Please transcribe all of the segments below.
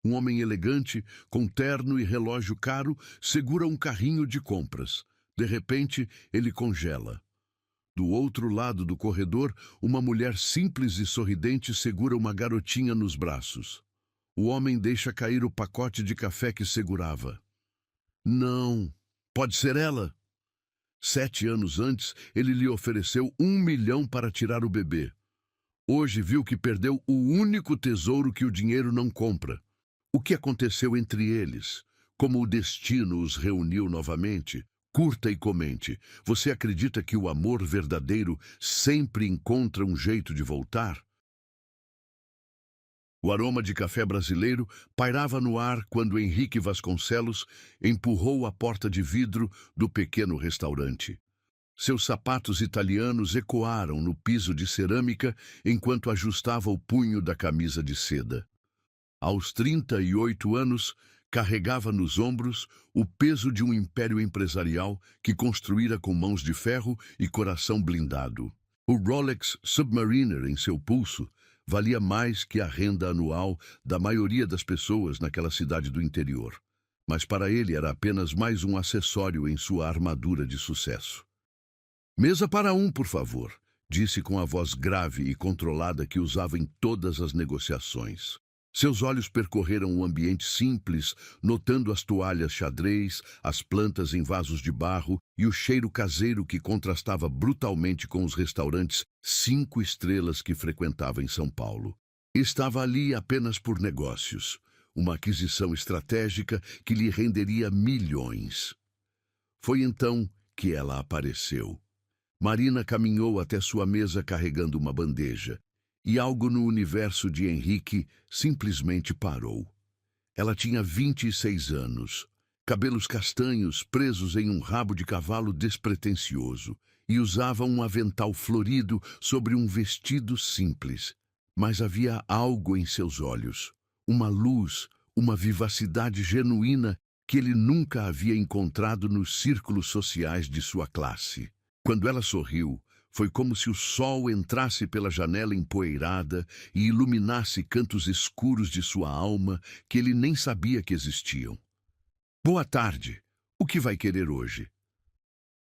Um homem elegante, com terno e relógio caro, segura um carrinho de compras. De repente, ele congela. Do outro lado do corredor, uma mulher simples e sorridente segura uma garotinha nos braços. O homem deixa cair o pacote de café que segurava. Não, pode ser ela. 7 anos antes, ele lhe ofereceu 1 milhão para tirar o bebê. Hoje viu que perdeu o único tesouro que o dinheiro não compra. O que aconteceu entre eles? Como o destino os reuniu novamente? Curta e comente. Você acredita que o amor verdadeiro sempre encontra um jeito de voltar? O aroma de café brasileiro pairava no ar quando Henrique Vasconcelos empurrou a porta de vidro do pequeno restaurante. Seus sapatos italianos ecoaram no piso de cerâmica enquanto ajustava o punho da camisa de seda. Aos 38 anos, carregava nos ombros o peso de um império empresarial que construíra com mãos de ferro e coração blindado. O Rolex Submariner em seu pulso valia mais que a renda anual da maioria das pessoas naquela cidade do interior. Mas para ele era apenas mais um acessório em sua armadura de sucesso. "Mesa para um, por favor", disse com a voz grave e controlada que usava em todas as negociações. Seus olhos percorreram o ambiente simples, notando as toalhas xadrez, as plantas em vasos de barro e o cheiro caseiro que contrastava brutalmente com os restaurantes 5 estrelas que frequentava em São Paulo. Estava ali apenas por negócios, uma aquisição estratégica que lhe renderia milhões. Foi então que ela apareceu. Marina caminhou até sua mesa carregando uma bandeja. E algo no universo de Henrique simplesmente parou. Ela tinha 26 anos, cabelos castanhos presos em um rabo de cavalo despretensioso, e usava um avental florido sobre um vestido simples. Mas havia algo em seus olhos, uma luz, uma vivacidade genuína que ele nunca havia encontrado nos círculos sociais de sua classe. Quando ela sorriu, foi como se o sol entrasse pela janela empoeirada e iluminasse cantos escuros de sua alma que ele nem sabia que existiam. "Boa tarde. O que vai querer hoje?"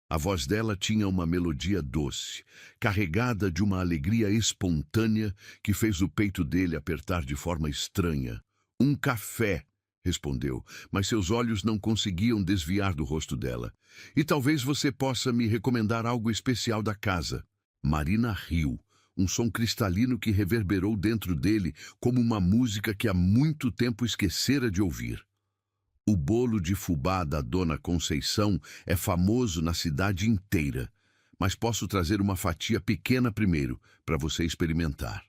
A voz dela tinha uma melodia doce, carregada de uma alegria espontânea que fez o peito dele apertar de forma estranha. "Um café", respondeu, mas seus olhos não conseguiam desviar do rosto dela. "E talvez você possa me recomendar algo especial da casa." Marina riu, um som cristalino que reverberou dentro dele como uma música que há muito tempo esquecera de ouvir. "O bolo de fubá da Dona Conceição é famoso na cidade inteira, mas posso trazer uma fatia pequena primeiro, para você experimentar."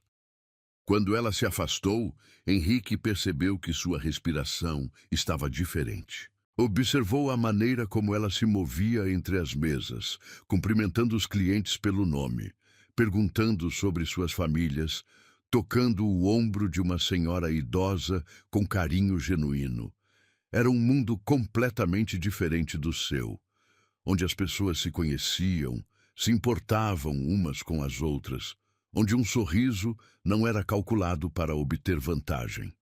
Quando ela se afastou, Henrique percebeu que sua respiração estava diferente. Observou a maneira como ela se movia entre as mesas, cumprimentando os clientes pelo nome, perguntando sobre suas famílias, tocando o ombro de uma senhora idosa com carinho genuíno. Era um mundo completamente diferente do seu, onde as pessoas se conheciam, se importavam umas com as outras, onde um sorriso não era calculado para obter vantagem.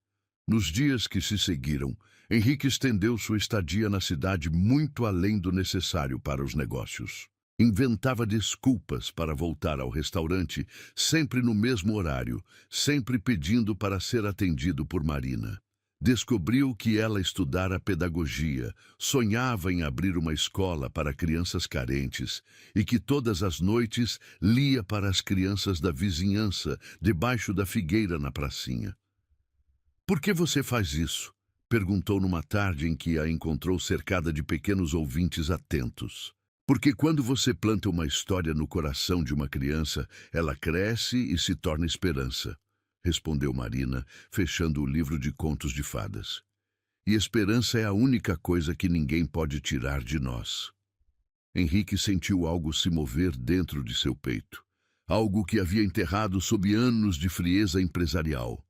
Nos dias que se seguiram, Henrique estendeu sua estadia na cidade muito além do necessário para os negócios. Inventava desculpas para voltar ao restaurante, sempre no mesmo horário, sempre pedindo para ser atendido por Marina. Descobriu que ela estudara pedagogia, sonhava em abrir uma escola para crianças carentes e que todas as noites lia para as crianças da vizinhança, debaixo da figueira na pracinha. "Por que você faz isso?" perguntou numa tarde em que a encontrou cercada de pequenos ouvintes atentos. "Porque quando você planta uma história no coração de uma criança, ela cresce e se torna esperança", respondeu Marina, fechando o livro de contos de fadas. "E esperança é a única coisa que ninguém pode tirar de nós." Henrique sentiu algo se mover dentro de seu peito, algo que havia enterrado sob anos de frieza empresarial.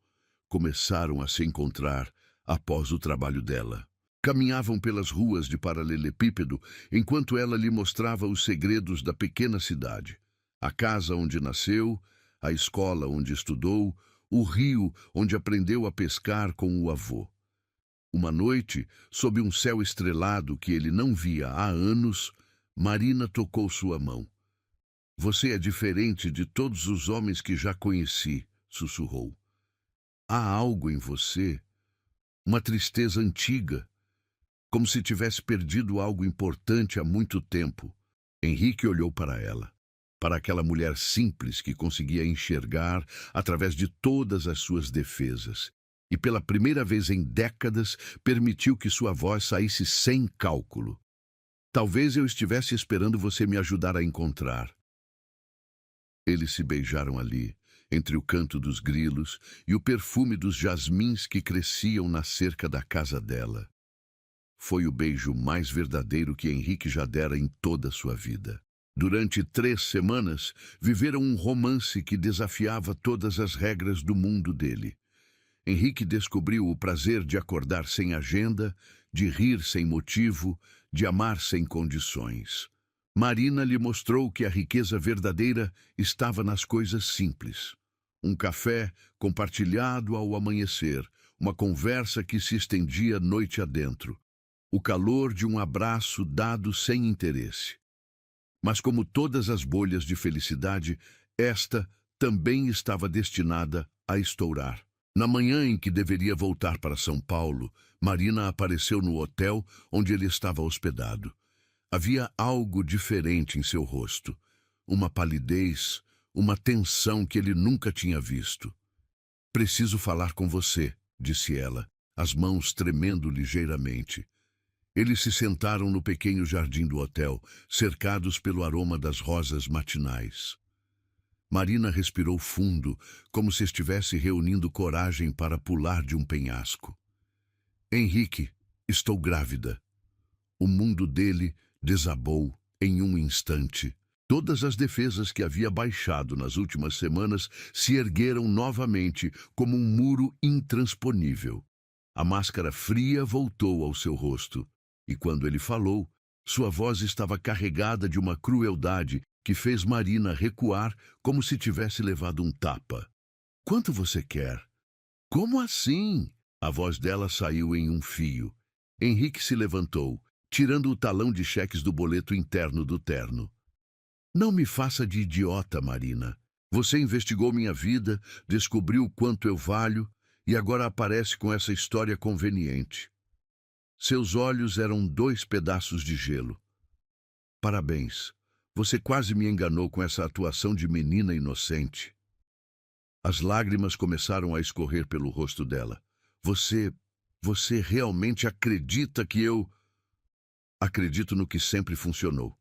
Começaram a se encontrar após o trabalho dela. Caminhavam pelas ruas de paralelepípedo enquanto ela lhe mostrava os segredos da pequena cidade. A casa onde nasceu, a escola onde estudou, o rio onde aprendeu a pescar com o avô. Uma noite, sob um céu estrelado que ele não via há anos, Marina tocou sua mão. Você é diferente de todos os homens que já conheci, sussurrou. Há algo em você, uma tristeza antiga, como se tivesse perdido algo importante há muito tempo. Henrique olhou para ela, para aquela mulher simples que conseguia enxergar através de todas as suas defesas, e pela primeira vez em décadas permitiu que sua voz saísse sem cálculo. Talvez eu estivesse esperando você me ajudar a encontrar. Eles se beijaram ali, entre o canto dos grilos e o perfume dos jasmins que cresciam na cerca da casa dela. Foi o beijo mais verdadeiro que Henrique já dera em toda a sua vida. Durante 3 semanas, viveram um romance que desafiava todas as regras do mundo dele. Henrique descobriu o prazer de acordar sem agenda, de rir sem motivo, de amar sem condições. Marina lhe mostrou que a riqueza verdadeira estava nas coisas simples. Um café compartilhado ao amanhecer, uma conversa que se estendia noite adentro, o calor de um abraço dado sem interesse. Mas como todas as bolhas de felicidade, esta também estava destinada a estourar. Na manhã em que deveria voltar para São Paulo, Marina apareceu no hotel onde ele estava hospedado. Havia algo diferente em seu rosto, uma palidez, uma tensão que ele nunca tinha visto. Preciso falar com você, disse ela, as mãos tremendo ligeiramente. Eles se sentaram no pequeno jardim do hotel, cercados pelo aroma das rosas matinais. Marina respirou fundo, como se estivesse reunindo coragem para pular de um penhasco. Henrique, estou grávida. O mundo dele desabou em um instante. Todas as defesas que havia baixado nas últimas semanas se ergueram novamente como um muro intransponível. A máscara fria voltou ao seu rosto, e quando ele falou, sua voz estava carregada de uma crueldade que fez Marina recuar como se tivesse levado um tapa. Quanto você quer? Como assim? A voz dela saiu em um fio. Henrique se levantou, tirando o talão de cheques do boleto interno do terno. Não me faça de idiota, Marina. Você investigou minha vida, descobriu quanto eu valho e agora aparece com essa história conveniente. Seus olhos eram 2 pedaços de gelo. Parabéns. Você quase me enganou com essa atuação de menina inocente. As lágrimas começaram a escorrer pelo rosto dela. Você realmente acredita que eu... Acredito no que sempre funcionou.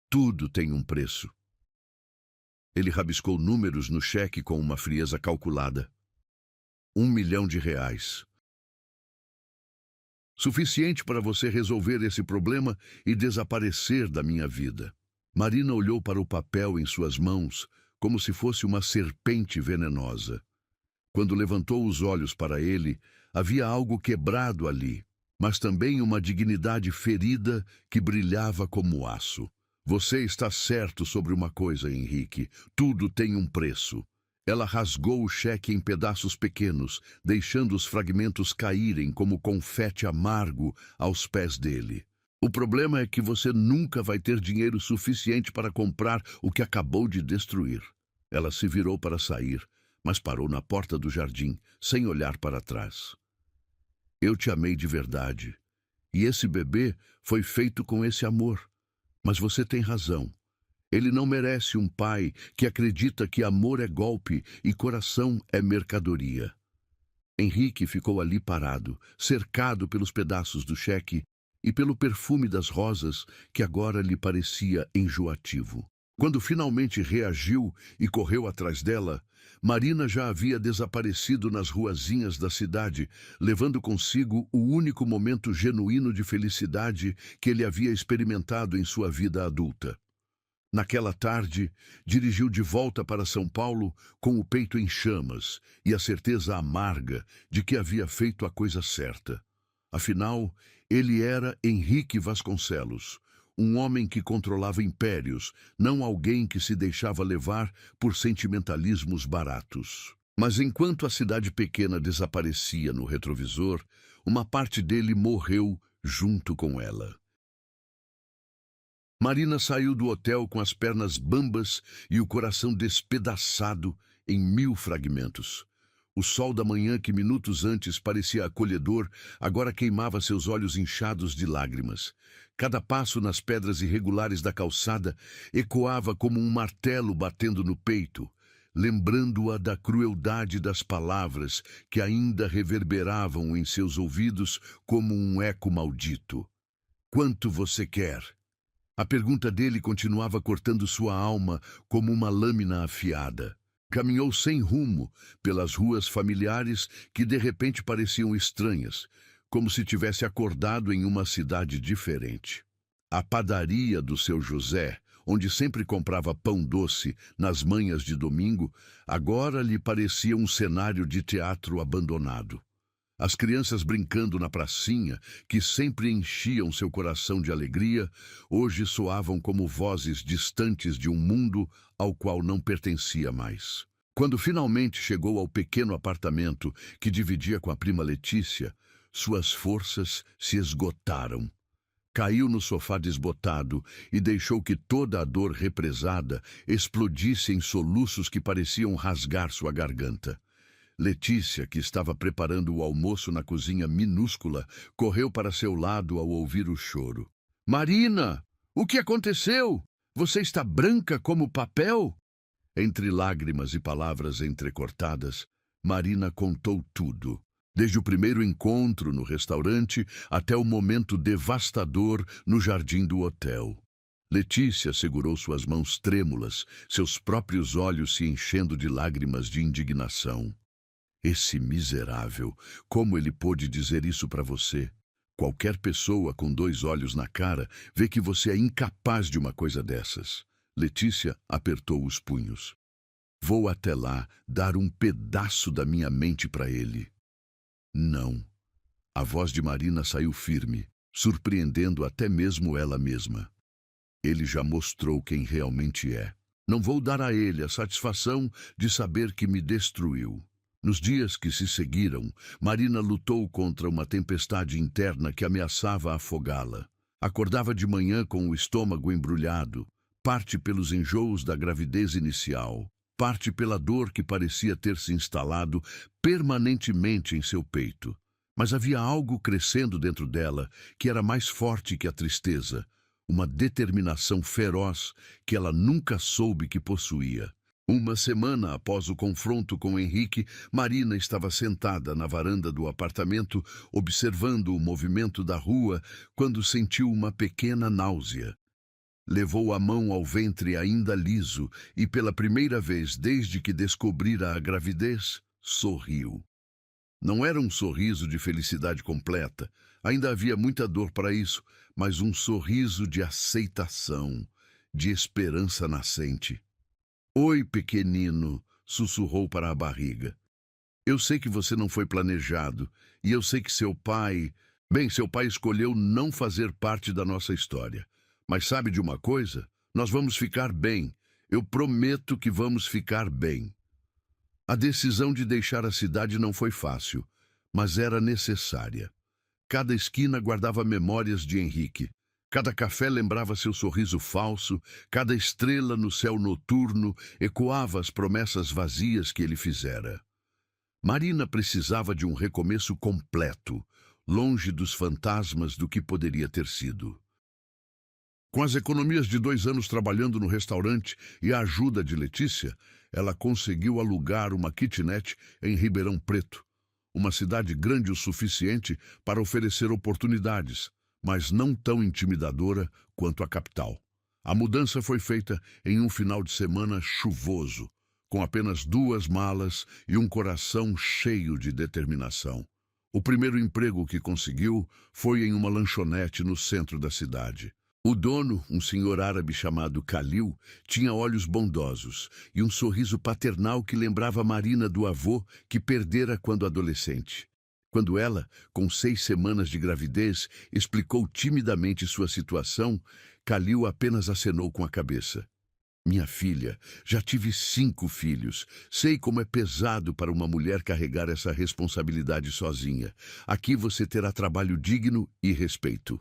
Tudo tem um preço. Ele rabiscou números no cheque com uma frieza calculada. R$1 milhão. Suficiente para você resolver esse problema e desaparecer da minha vida. Marina olhou para o papel em suas mãos, como se fosse uma serpente venenosa. Quando levantou os olhos para ele, havia algo quebrado ali, mas também uma dignidade ferida que brilhava como aço. Você está certo sobre uma coisa, Henrique. Tudo tem um preço. Ela rasgou o cheque em pedaços pequenos, deixando os fragmentos caírem como confete amargo aos pés dele. O problema é que você nunca vai ter dinheiro suficiente para comprar o que acabou de destruir. Ela se virou para sair, mas parou na porta do jardim, sem olhar para trás. Eu te amei de verdade, e esse bebê foi feito com esse amor. Mas você tem razão. Ele não merece um pai que acredita que amor é golpe e coração é mercadoria. Henrique ficou ali parado, cercado pelos pedaços do cheque e pelo perfume das rosas que agora lhe parecia enjoativo. Quando finalmente reagiu e correu atrás dela, Marina já havia desaparecido nas ruazinhas da cidade, levando consigo o único momento genuíno de felicidade que ele havia experimentado em sua vida adulta. Naquela tarde, dirigiu de volta para São Paulo com o peito em chamas e a certeza amarga de que havia feito a coisa certa. Afinal, ele era Henrique Vasconcelos, um homem que controlava impérios, não alguém que se deixava levar por sentimentalismos baratos. Mas enquanto a cidade pequena desaparecia no retrovisor, uma parte dele morreu junto com ela. Marina saiu do hotel com as pernas bambas e o coração despedaçado em 1000 fragmentos. O sol da manhã, que minutos antes parecia acolhedor, agora queimava seus olhos inchados de lágrimas. Cada passo nas pedras irregulares da calçada ecoava como um martelo batendo no peito, lembrando-a da crueldade das palavras que ainda reverberavam em seus ouvidos como um eco maldito. Quanto você quer? A pergunta dele continuava cortando sua alma como uma lâmina afiada. Caminhou sem rumo pelas ruas familiares que de repente pareciam estranhas, como se tivesse acordado em uma cidade diferente. A padaria do seu José, onde sempre comprava pão doce nas manhãs de domingo, agora lhe parecia um cenário de teatro abandonado. As crianças brincando na pracinha, que sempre enchiam seu coração de alegria, hoje soavam como vozes distantes de um mundo ao qual não pertencia mais. Quando finalmente chegou ao pequeno apartamento que dividia com a prima Letícia, suas forças se esgotaram. Caiu no sofá desbotado e deixou que toda a dor represada explodisse em soluços que pareciam rasgar sua garganta. Letícia, que estava preparando o almoço na cozinha minúscula, correu para seu lado ao ouvir o choro. "Marina, o que aconteceu? Você está branca como papel?" Entre lágrimas e palavras entrecortadas, Marina contou tudo. Desde o primeiro encontro no restaurante até o momento devastador no jardim do hotel. Letícia segurou suas mãos trêmulas, seus próprios olhos se enchendo de lágrimas de indignação. "Esse miserável, como ele pôde dizer isso para você? Qualquer pessoa com 2 olhos na cara vê que você é incapaz de uma coisa dessas." Letícia apertou os punhos. "Vou até lá dar um pedaço da minha mente para ele." "Não." A voz de Marina saiu firme, surpreendendo até mesmo ela mesma. "Ele já mostrou quem realmente é. Não vou dar a ele a satisfação de saber que me destruiu." Nos dias que se seguiram, Marina lutou contra uma tempestade interna que ameaçava afogá-la. Acordava de manhã com o estômago embrulhado, parte pelos enjoos da gravidez inicial, parte pela dor que parecia ter se instalado permanentemente em seu peito. Mas havia algo crescendo dentro dela que era mais forte que a tristeza, uma determinação feroz que ela nunca soube que possuía. Uma semana após o confronto com Henrique, Marina estava sentada na varanda do apartamento, observando o movimento da rua, quando sentiu uma pequena náusea. Levou a mão ao ventre ainda liso e, pela primeira vez desde que descobrira a gravidez, sorriu. Não era um sorriso de felicidade completa, ainda havia muita dor para isso, mas um sorriso de aceitação, de esperança nascente. "Oi, pequenino", sussurrou para a barriga. "Eu sei que você não foi planejado, e eu sei que seu pai... Bem, seu pai escolheu não fazer parte da nossa história. Mas sabe de uma coisa? Nós vamos ficar bem. Eu prometo que vamos ficar bem." A decisão de deixar a cidade não foi fácil, mas era necessária. Cada esquina guardava memórias de Henrique. Cada café lembrava seu sorriso falso, cada estrela no céu noturno ecoava as promessas vazias que ele fizera. Marina precisava de um recomeço completo, longe dos fantasmas do que poderia ter sido. Com as economias de 2 anos trabalhando no restaurante e a ajuda de Letícia, ela conseguiu alugar uma kitnet em Ribeirão Preto, uma cidade grande o suficiente para oferecer oportunidades, mas não tão intimidadora quanto a capital. A mudança foi feita em um final de semana chuvoso, com apenas 2 malas e um coração cheio de determinação. O primeiro emprego que conseguiu foi em uma lanchonete no centro da cidade. O dono, um senhor árabe chamado Khalil, tinha olhos bondosos e um sorriso paternal que lembrava Marina do avô que perdera quando adolescente. Quando ela, com 6 semanas de gravidez, explicou timidamente sua situação, Khalil apenas acenou com a cabeça. Minha filha, já tive 5 filhos. Sei como é pesado para uma mulher carregar essa responsabilidade sozinha. Aqui você terá trabalho digno e respeito.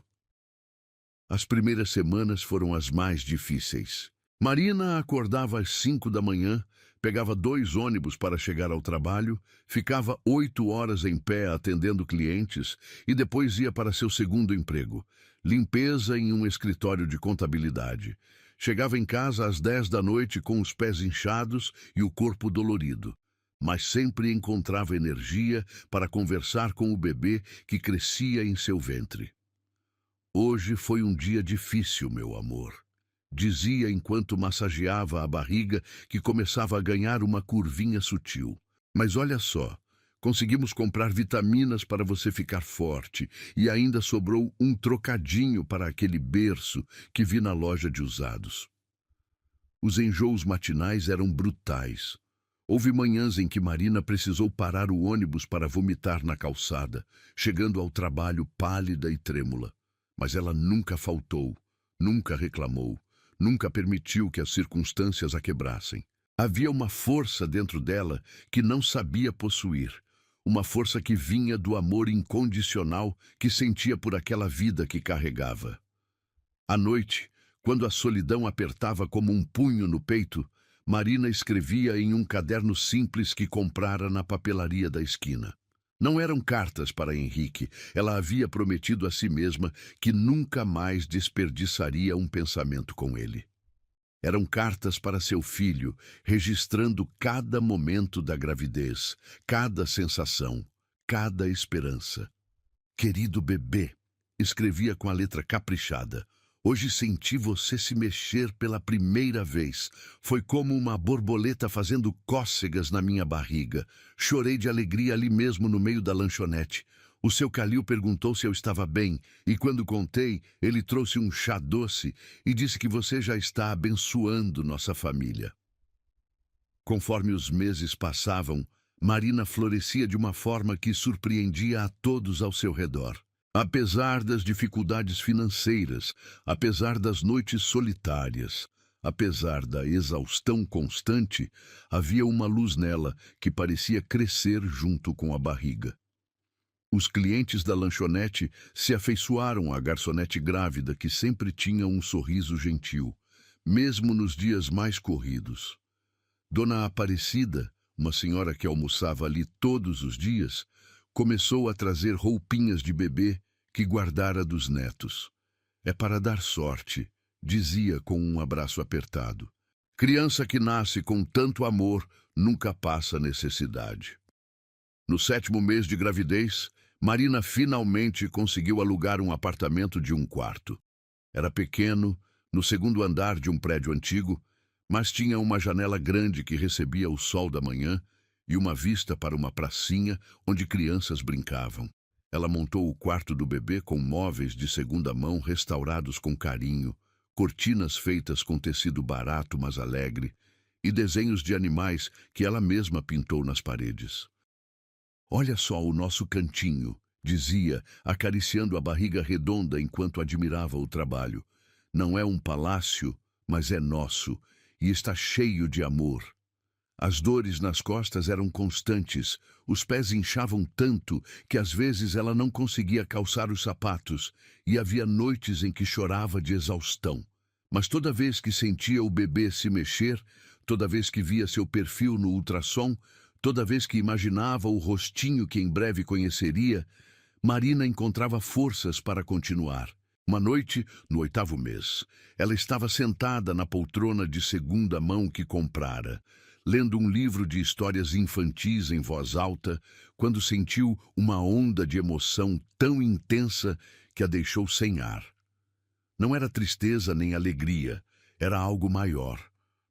As primeiras semanas foram as mais difíceis. Marina acordava às 5 da manhã, pegava 2 ônibus para chegar ao trabalho, ficava 8 horas em pé atendendo clientes e depois ia para seu segundo emprego, limpeza em um escritório de contabilidade. Chegava em casa às 10 da noite com os pés inchados e o corpo dolorido, mas sempre encontrava energia para conversar com o bebê que crescia em seu ventre. Hoje foi um dia difícil, meu amor, dizia enquanto massageava a barriga que começava a ganhar uma curvinha sutil. Mas olha só, conseguimos comprar vitaminas para você ficar forte e ainda sobrou um trocadinho para aquele berço que vi na loja de usados. Os enjoos matinais eram brutais. Houve manhãs em que Marina precisou parar o ônibus para vomitar na calçada, chegando ao trabalho pálida e trêmula. Mas ela nunca faltou, nunca reclamou, nunca permitiu que as circunstâncias a quebrassem. Havia uma força dentro dela que não sabia possuir, uma força que vinha do amor incondicional que sentia por aquela vida que carregava. À noite, quando a solidão apertava como um punho no peito, Marina escrevia em um caderno simples que comprara na papelaria da esquina. Não eram cartas para Henrique, ela havia prometido a si mesma que nunca mais desperdiçaria um pensamento com ele. Eram cartas para seu filho, registrando cada momento da gravidez, cada sensação, cada esperança. Querido bebê, escrevia com a letra caprichada, hoje senti você se mexer pela primeira vez. Foi como uma borboleta fazendo cócegas na minha barriga. Chorei de alegria ali mesmo no meio da lanchonete. O seu Calil perguntou se eu estava bem, e quando contei, ele trouxe um chá doce e disse que você já está abençoando nossa família. Conforme os meses passavam, Marina florescia de uma forma que surpreendia a todos ao seu redor. Apesar das dificuldades financeiras, apesar das noites solitárias, apesar da exaustão constante, havia uma luz nela que parecia crescer junto com a barriga. Os clientes da lanchonete se afeiçoaram à garçonete grávida que sempre tinha um sorriso gentil, mesmo nos dias mais corridos. Dona Aparecida, uma senhora que almoçava ali todos os dias, começou a trazer roupinhas de bebê que guardara dos netos. É para dar sorte, dizia com um abraço apertado. Criança que nasce com tanto amor nunca passa necessidade. No 7º mês de gravidez, Marina finalmente conseguiu alugar um apartamento de 1 quarto. Era pequeno, no 2º andar de um prédio antigo, mas tinha uma janela grande que recebia o sol da manhã e uma vista para uma pracinha onde crianças brincavam. Ela montou o quarto do bebê com móveis de segunda mão restaurados com carinho, cortinas feitas com tecido barato mas alegre e desenhos de animais que ela mesma pintou nas paredes. Olha só o nosso cantinho, dizia, acariciando a barriga redonda enquanto admirava o trabalho. Não é um palácio, mas é nosso e está cheio de amor. As dores nas costas eram constantes, os pés inchavam tanto que às vezes ela não conseguia calçar os sapatos e havia noites em que chorava de exaustão. Mas toda vez que sentia o bebê se mexer, toda vez que via seu perfil no ultrassom, toda vez que imaginava o rostinho que em breve conheceria, Marina encontrava forças para continuar. Uma noite, no 8º mês, ela estava sentada na poltrona de segunda mão que comprara, lendo um livro de histórias infantis em voz alta, quando sentiu uma onda de emoção tão intensa que a deixou sem ar. Não era tristeza nem alegria, era algo maior,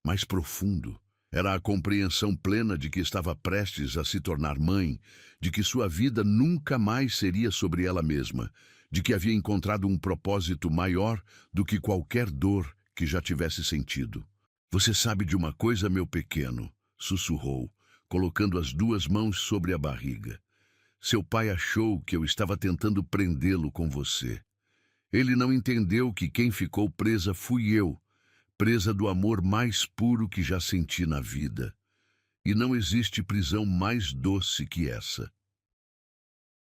mais profundo. Era a compreensão plena de que estava prestes a se tornar mãe, de que sua vida nunca mais seria sobre ela mesma, de que havia encontrado um propósito maior do que qualquer dor que já tivesse sentido. Você sabe de uma coisa, meu pequeno, sussurrou, colocando as 2 mãos sobre a barriga. Seu pai achou que eu estava tentando prendê-lo com você. Ele não entendeu que quem ficou presa fui eu. presa do amor mais puro que já senti na vida. E não existe prisão mais doce que essa.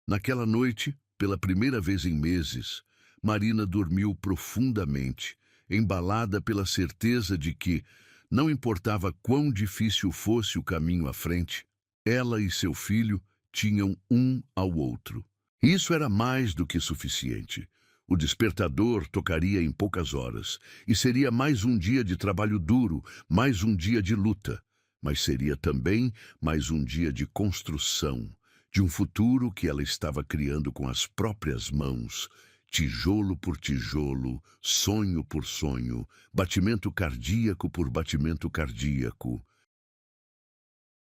Naquela noite, pela primeira vez em meses, Marina dormiu profundamente, embalada pela certeza de que, não importava quão difícil fosse o caminho à frente, ela e seu filho tinham um ao outro. Isso era mais do que suficiente. O despertador tocaria em poucas horas, e seria mais um dia de trabalho duro, mais um dia de luta, mas seria também mais um dia de construção, de um futuro que ela estava criando com as próprias mãos, tijolo por tijolo, sonho por sonho, batimento cardíaco por batimento cardíaco.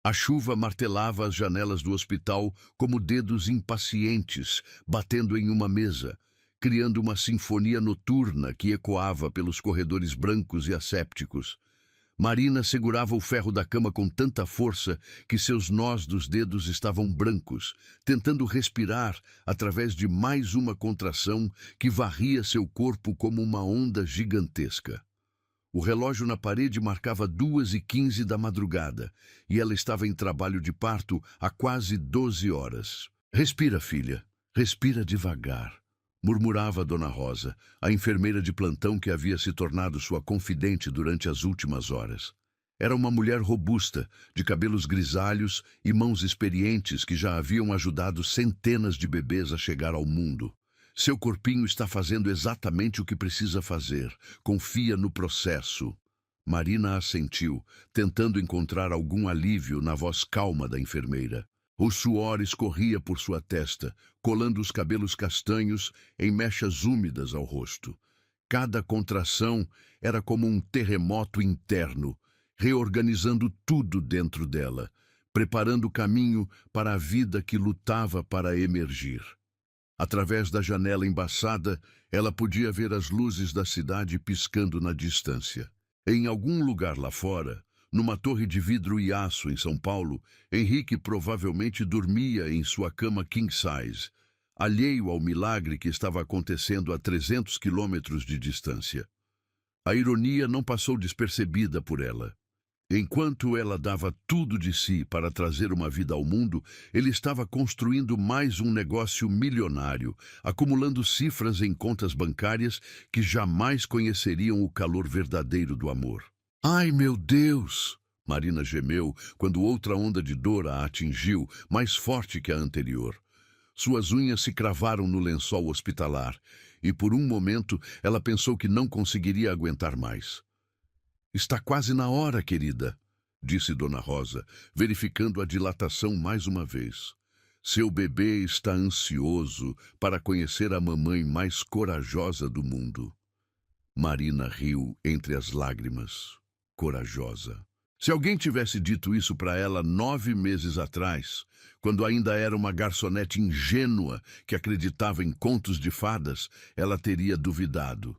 A chuva martelava as janelas do hospital como dedos impacientes, batendo em uma mesa, criando uma sinfonia noturna que ecoava pelos corredores brancos e assépticos. Marina segurava o ferro da cama com tanta força que seus nós dos dedos estavam brancos, tentando respirar através de mais uma contração que varria seu corpo como uma onda gigantesca. O relógio na parede marcava 2h15 da madrugada, e ela estava em trabalho de parto há quase 12 horas. "Respira, filha, respira devagar", murmurava Dona Rosa, a enfermeira de plantão que havia se tornado sua confidente durante as últimas horas. Era uma mulher robusta, de cabelos grisalhos e mãos experientes que já haviam ajudado centenas de bebês a chegar ao mundo. "Seu corpinho está fazendo exatamente o que precisa fazer. Confia no processo." Marina assentiu, tentando encontrar algum alívio na voz calma da enfermeira. O suor escorria por sua testa, colando os cabelos castanhos em mechas úmidas ao rosto. Cada contração era como um terremoto interno, reorganizando tudo dentro dela, preparando o caminho para a vida que lutava para emergir. Através da janela embaçada, ela podia ver as luzes da cidade piscando na distância. Em algum lugar lá fora, numa torre de vidro e aço em São Paulo, Henrique provavelmente dormia em sua cama king size, alheio ao milagre que estava acontecendo a 300 quilômetros de distância. A ironia não passou despercebida por ela. Enquanto ela dava tudo de si para trazer uma vida ao mundo, ele estava construindo mais um negócio milionário, acumulando cifras em contas bancárias que jamais conheceriam o calor verdadeiro do amor. "Ai, meu Deus!" Marina gemeu quando outra onda de dor a atingiu, mais forte que a anterior. Suas unhas se cravaram no lençol hospitalar, e por um momento ela pensou que não conseguiria aguentar mais. "Está quase na hora, querida", disse Dona Rosa, verificando a dilatação mais uma vez. "Seu bebê está ansioso para conhecer a mamãe mais corajosa do mundo." Marina riu entre as lágrimas. Corajosa. Se alguém tivesse dito isso para ela 9 meses atrás, quando ainda era uma garçonete ingênua que acreditava em contos de fadas, ela teria duvidado.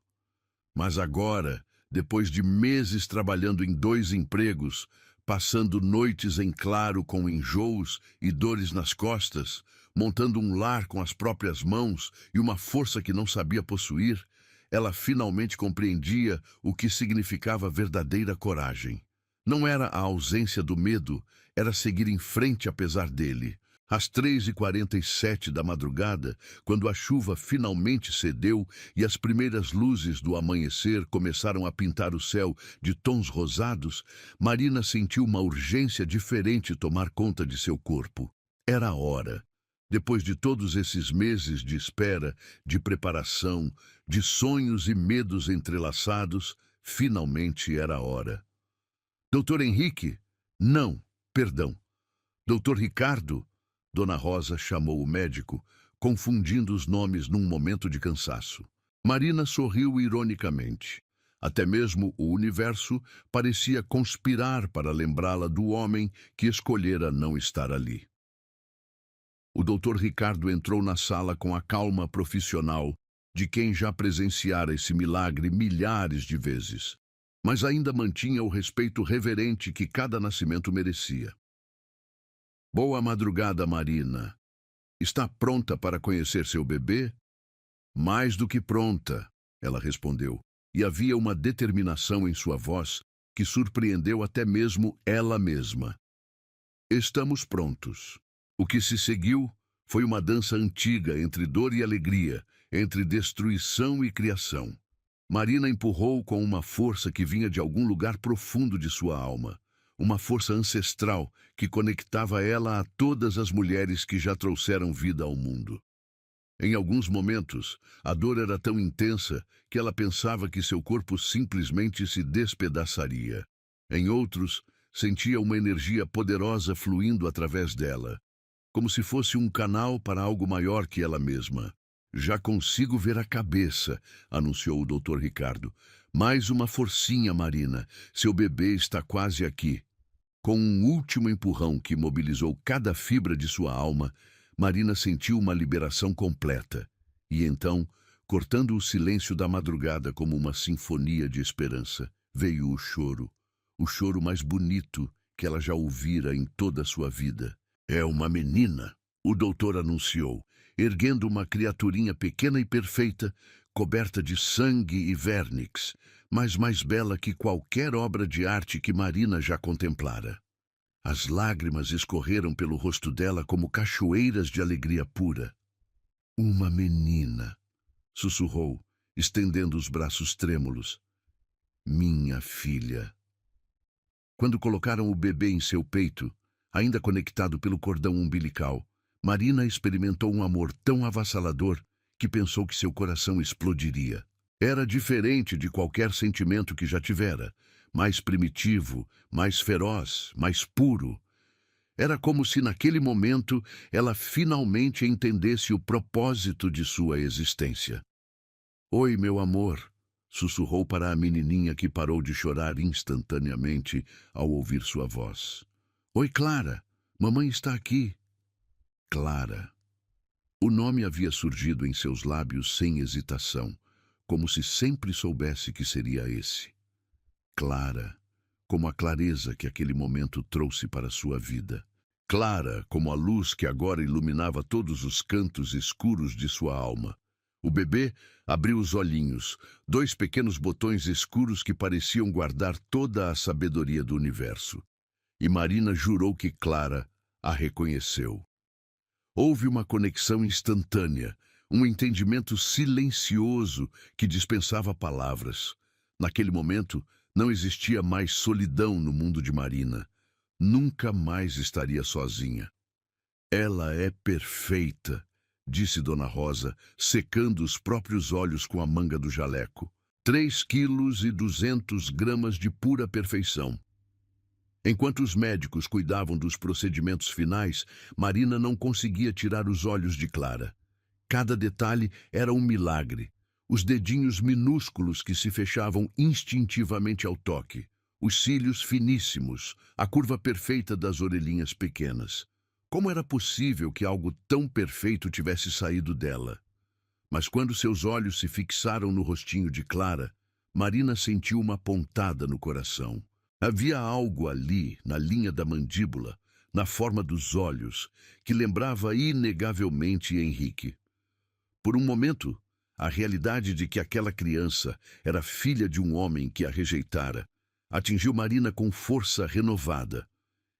Mas agora, depois de meses trabalhando em 2 empregos, passando noites em claro com enjoos e dores nas costas, montando um lar com as próprias mãos e uma força que não sabia possuir, ela finalmente compreendia o que significava verdadeira coragem. Não era a ausência do medo, era seguir em frente apesar dele. Às 3h47 da madrugada, quando a chuva finalmente cedeu e as primeiras luzes do amanhecer começaram a pintar o céu de tons rosados, Marina sentiu uma urgência diferente tomar conta de seu corpo. Era a hora. Depois de todos esses meses de espera, de preparação, de sonhos e medos entrelaçados, finalmente era a hora. "Doutor Henrique?" "Não, perdão. Doutor Ricardo?" Dona Rosa chamou o médico, confundindo os nomes num momento de cansaço. Marina sorriu ironicamente. Até mesmo o universo parecia conspirar para lembrá-la do homem que escolhera não estar ali. O doutor Ricardo entrou na sala com a calma profissional de quem já presenciara esse milagre milhares de vezes, mas ainda mantinha o respeito reverente que cada nascimento merecia. "Boa madrugada, Marina. Está pronta para conhecer seu bebê?" "Mais do que pronta", ela respondeu. e havia uma determinação em sua voz que surpreendeu até mesmo ela mesma. Estamos prontos. O que se seguiu foi uma dança antiga entre dor e alegria, entre destruição e criação. Marina empurrou com uma força que vinha de algum lugar profundo de sua alma, uma força ancestral que conectava ela a todas as mulheres que já trouxeram vida ao mundo. Em alguns momentos, a dor era tão intensa que ela pensava que seu corpo simplesmente se despedaçaria. Em outros, sentia uma energia poderosa fluindo através dela, como se fosse um canal para algo maior que ela mesma. Já consigo ver a cabeça, anunciou o Dr. Ricardo. Mais uma forcinha, Marina. Seu bebê está quase aqui. Com um último empurrão que mobilizou cada fibra de sua alma, Marina sentiu uma liberação completa. E então, cortando o silêncio da madrugada como uma sinfonia de esperança, veio o choro mais bonito que ela já ouvira em toda a sua vida. É uma menina, o doutor anunciou, erguendo uma criaturinha pequena e perfeita, coberta de sangue e vernix, mas mais bela que qualquer obra de arte que Marina já contemplara. As lágrimas escorreram pelo rosto dela como cachoeiras de alegria pura. Uma menina, sussurrou, estendendo os braços trêmulos. Minha filha. Quando colocaram o bebê em seu peito, ainda conectado pelo cordão umbilical, Marina experimentou um amor tão avassalador que pensou que seu coração explodiria. Era diferente de qualquer sentimento que já tivera, mais primitivo, mais feroz, mais puro. Era como se naquele momento ela finalmente entendesse o propósito de sua existência. Oi, meu amor, sussurrou para a menininha que parou de chorar instantaneamente ao ouvir sua voz. Oi, Clara, mamãe está aqui. Clara. O nome havia surgido em seus lábios sem hesitação, como se sempre soubesse que seria esse. Clara, como a clareza que aquele momento trouxe para sua vida. Clara, como a luz que agora iluminava todos os cantos escuros de sua alma. O bebê abriu os olhinhos, dois pequenos botões escuros que pareciam guardar toda a sabedoria do universo. E Marina jurou que Clara a reconheceu. Houve uma conexão instantânea, um entendimento silencioso que dispensava palavras. Naquele momento, não existia mais solidão no mundo de Marina. Nunca mais estaria sozinha. Ela é perfeita, disse Dona Rosa, secando os próprios olhos com a manga do jaleco. 3,2 quilos de pura perfeição. Enquanto os médicos cuidavam dos procedimentos finais, Marina não conseguia tirar os olhos de Clara. Cada detalhe era um milagre. Os dedinhos minúsculos que se fechavam instintivamente ao toque, os cílios finíssimos, a curva perfeita das orelhinhas pequenas. Como era possível que algo tão perfeito tivesse saído dela? Mas quando seus olhos se fixaram no rostinho de Clara, Marina sentiu uma pontada no coração. Havia algo ali, na linha da mandíbula, na forma dos olhos, que lembrava inegavelmente Henrique. Por um momento, a realidade de que aquela criança era filha de um homem que a rejeitara atingiu Marina com força renovada.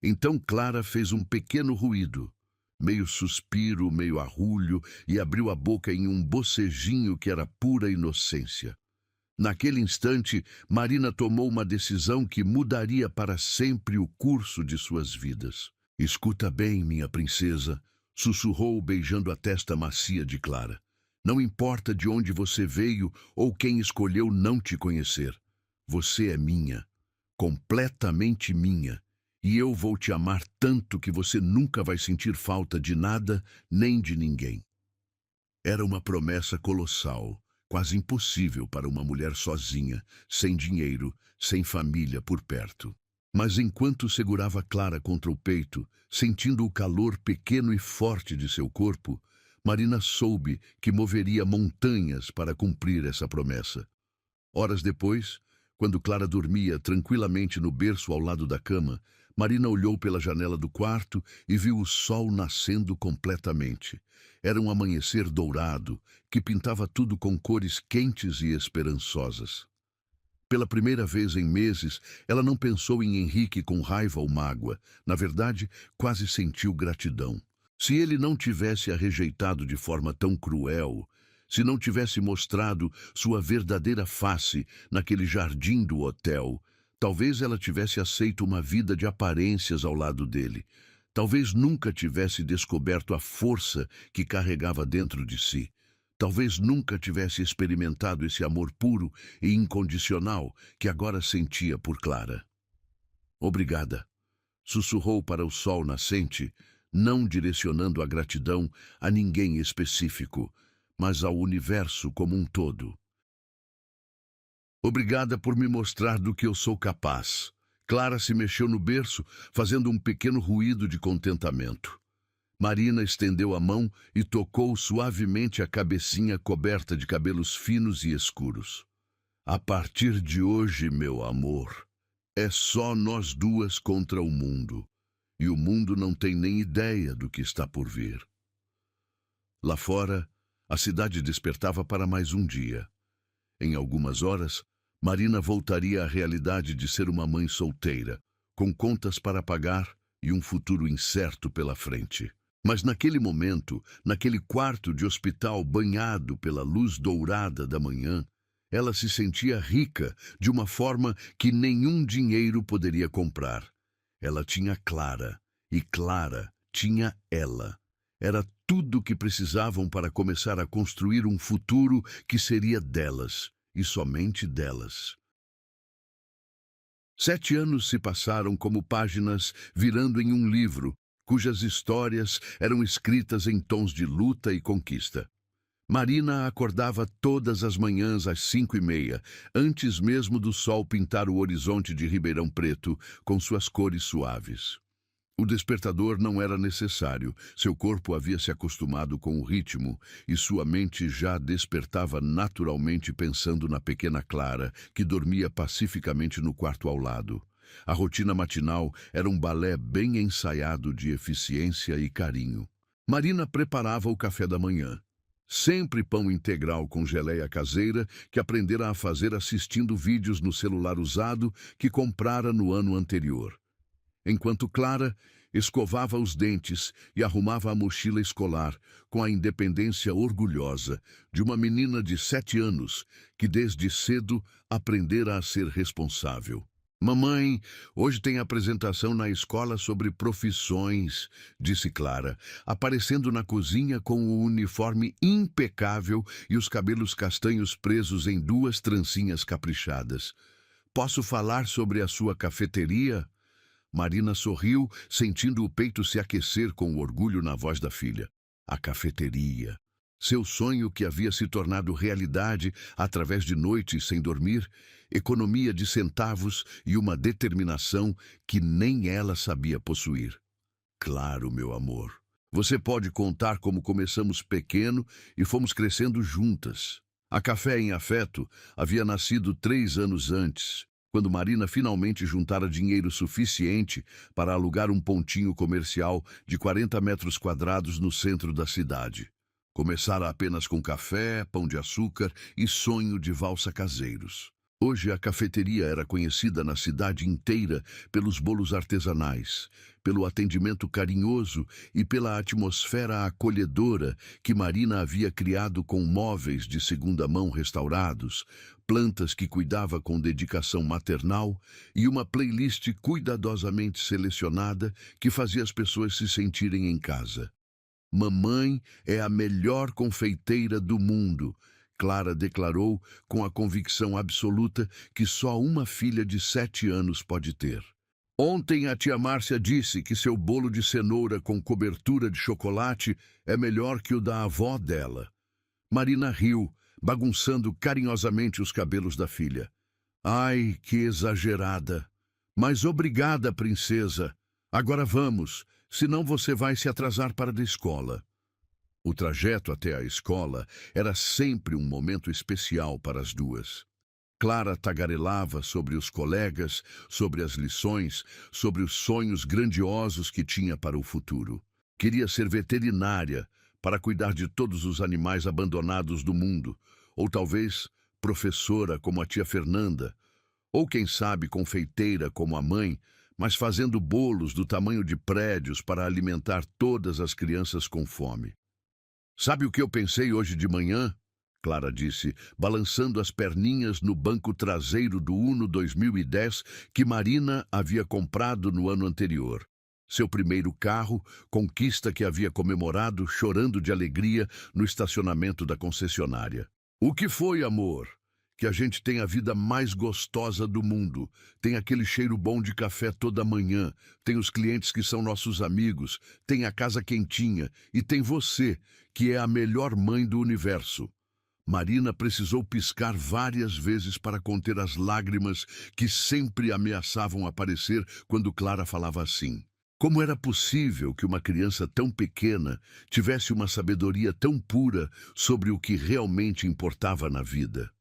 Então Clara fez um pequeno ruído, meio suspiro, meio arrulho, e abriu a boca em um bocejinho que era pura inocência. Naquele instante, Marina tomou uma decisão que mudaria para sempre o curso de suas vidas. Escuta bem, minha princesa, sussurrou beijando a testa macia de Clara. Não importa de onde você veio ou quem escolheu não te conhecer. Você é minha, completamente minha, e eu vou te amar tanto que você nunca vai sentir falta de nada nem de ninguém. Era uma promessa colossal, quase impossível para uma mulher sozinha, sem dinheiro, sem família por perto. Mas enquanto segurava Clara contra o peito, sentindo o calor pequeno e forte de seu corpo, Marina soube que moveria montanhas para cumprir essa promessa. Horas depois, quando Clara dormia tranquilamente no berço ao lado da cama, Marina olhou pela janela do quarto e viu o sol nascendo completamente. Era um amanhecer dourado que pintava tudo com cores quentes e esperançosas. Pela primeira vez em meses, ela não pensou em Henrique com raiva ou mágoa. Na verdade, quase sentiu gratidão. Se ele não tivesse a rejeitado de forma tão cruel, se não tivesse mostrado sua verdadeira face naquele jardim do hotel, talvez ela tivesse aceito uma vida de aparências ao lado dele. Talvez nunca tivesse descoberto a força que carregava dentro de si. Talvez nunca tivesse experimentado esse amor puro e incondicional que agora sentia por Clara. Obrigada, sussurrou para o sol nascente, não direcionando a gratidão a ninguém específico, mas ao universo como um todo. Obrigada por me mostrar do que eu sou capaz. Clara se mexeu no berço, fazendo um pequeno ruído de contentamento. Marina estendeu a mão e tocou suavemente a cabecinha coberta de cabelos finos e escuros. A partir de hoje, meu amor, é só nós duas contra o mundo. E o mundo não tem nem ideia do que está por vir. Lá fora, a cidade despertava para mais um dia. Em algumas horas, Marina voltaria à realidade de ser uma mãe solteira, com contas para pagar e um futuro incerto pela frente. Mas naquele momento, naquele quarto de hospital banhado pela luz dourada da manhã, ela se sentia rica de uma forma que nenhum dinheiro poderia comprar. Ela tinha Clara, e Clara tinha ela. Era tudo o que precisavam para começar a construir um futuro que seria delas, e somente delas. 7 anos se passaram como páginas virando em um livro, cujas histórias eram escritas em tons de luta e conquista. Marina acordava todas as manhãs às 5h30, antes mesmo do sol pintar o horizonte de Ribeirão Preto com suas cores suaves. O despertador não era necessário, seu corpo havia se acostumado com o ritmo e sua mente já despertava naturalmente pensando na pequena Clara, que dormia pacificamente no quarto ao lado. A rotina matinal era um balé bem ensaiado de eficiência e carinho. Marina preparava o café da manhã. Sempre pão integral com geleia caseira que aprendera a fazer assistindo vídeos no celular usado que comprara no ano anterior. Enquanto Clara escovava os dentes e arrumava a mochila escolar com a independência orgulhosa de uma menina de 7 anos que desde cedo aprendera a ser responsável. Mamãe, hoje tem apresentação na escola sobre profissões, disse Clara, aparecendo na cozinha com o uniforme impecável e os cabelos castanhos presos em 2 trancinhas caprichadas. Posso falar sobre a sua cafeteria? Marina sorriu, sentindo o peito se aquecer com o orgulho na voz da filha. A cafeteria. Seu sonho que havia se tornado realidade através de noites sem dormir, economia de centavos e uma determinação que nem ela sabia possuir. Claro, meu amor. Você pode contar como começamos pequeno e fomos crescendo juntas. A Café em Afeto havia nascido 3 anos antes, quando Marina finalmente juntara dinheiro suficiente para alugar um pontinho comercial de 40 metros quadrados no centro da cidade. Começara apenas com café, pão de açúcar e sonho de valsa caseiros. Hoje a cafeteria era conhecida na cidade inteira pelos bolos artesanais, pelo atendimento carinhoso e pela atmosfera acolhedora que Marina havia criado com móveis de segunda mão restaurados, plantas que cuidava com dedicação maternal e uma playlist cuidadosamente selecionada que fazia as pessoas se sentirem em casa. Mamãe é a melhor confeiteira do mundo, Clara declarou com a convicção absoluta que só uma filha de 7 anos pode ter. Ontem a tia Márcia disse que seu bolo de cenoura com cobertura de chocolate é melhor que o da avó dela. Marina riu, bagunçando carinhosamente os cabelos da filha. Ai, que exagerada! Mas obrigada, princesa. Agora vamos, senão você vai se atrasar para a escola. O trajeto até a escola era sempre um momento especial para as duas. Clara tagarelava sobre os colegas, sobre as lições, sobre os sonhos grandiosos que tinha para o futuro. Queria ser veterinária para cuidar de todos os animais abandonados do mundo, ou talvez professora como a tia Fernanda, Ou quem sabe confeiteira como a mãe, mas fazendo bolos do tamanho de prédios para alimentar todas as crianças com fome. Sabe o que eu pensei hoje de manhã? Clara disse, balançando as perninhas no banco traseiro do Uno 2010 que Marina havia comprado no ano anterior. Seu primeiro carro, conquista que havia comemorado, chorando de alegria, no estacionamento da concessionária. O que foi, amor? Que a gente tem a vida mais gostosa do mundo. Tem aquele cheiro bom de café toda manhã, tem os clientes que são nossos amigos, tem a casa quentinha e tem você, que é a melhor mãe do universo. Marina precisou piscar várias vezes para conter as lágrimas que sempre ameaçavam aparecer quando Clara falava assim. Como era possível que uma criança tão pequena tivesse uma sabedoria tão pura sobre o que realmente importava na vida?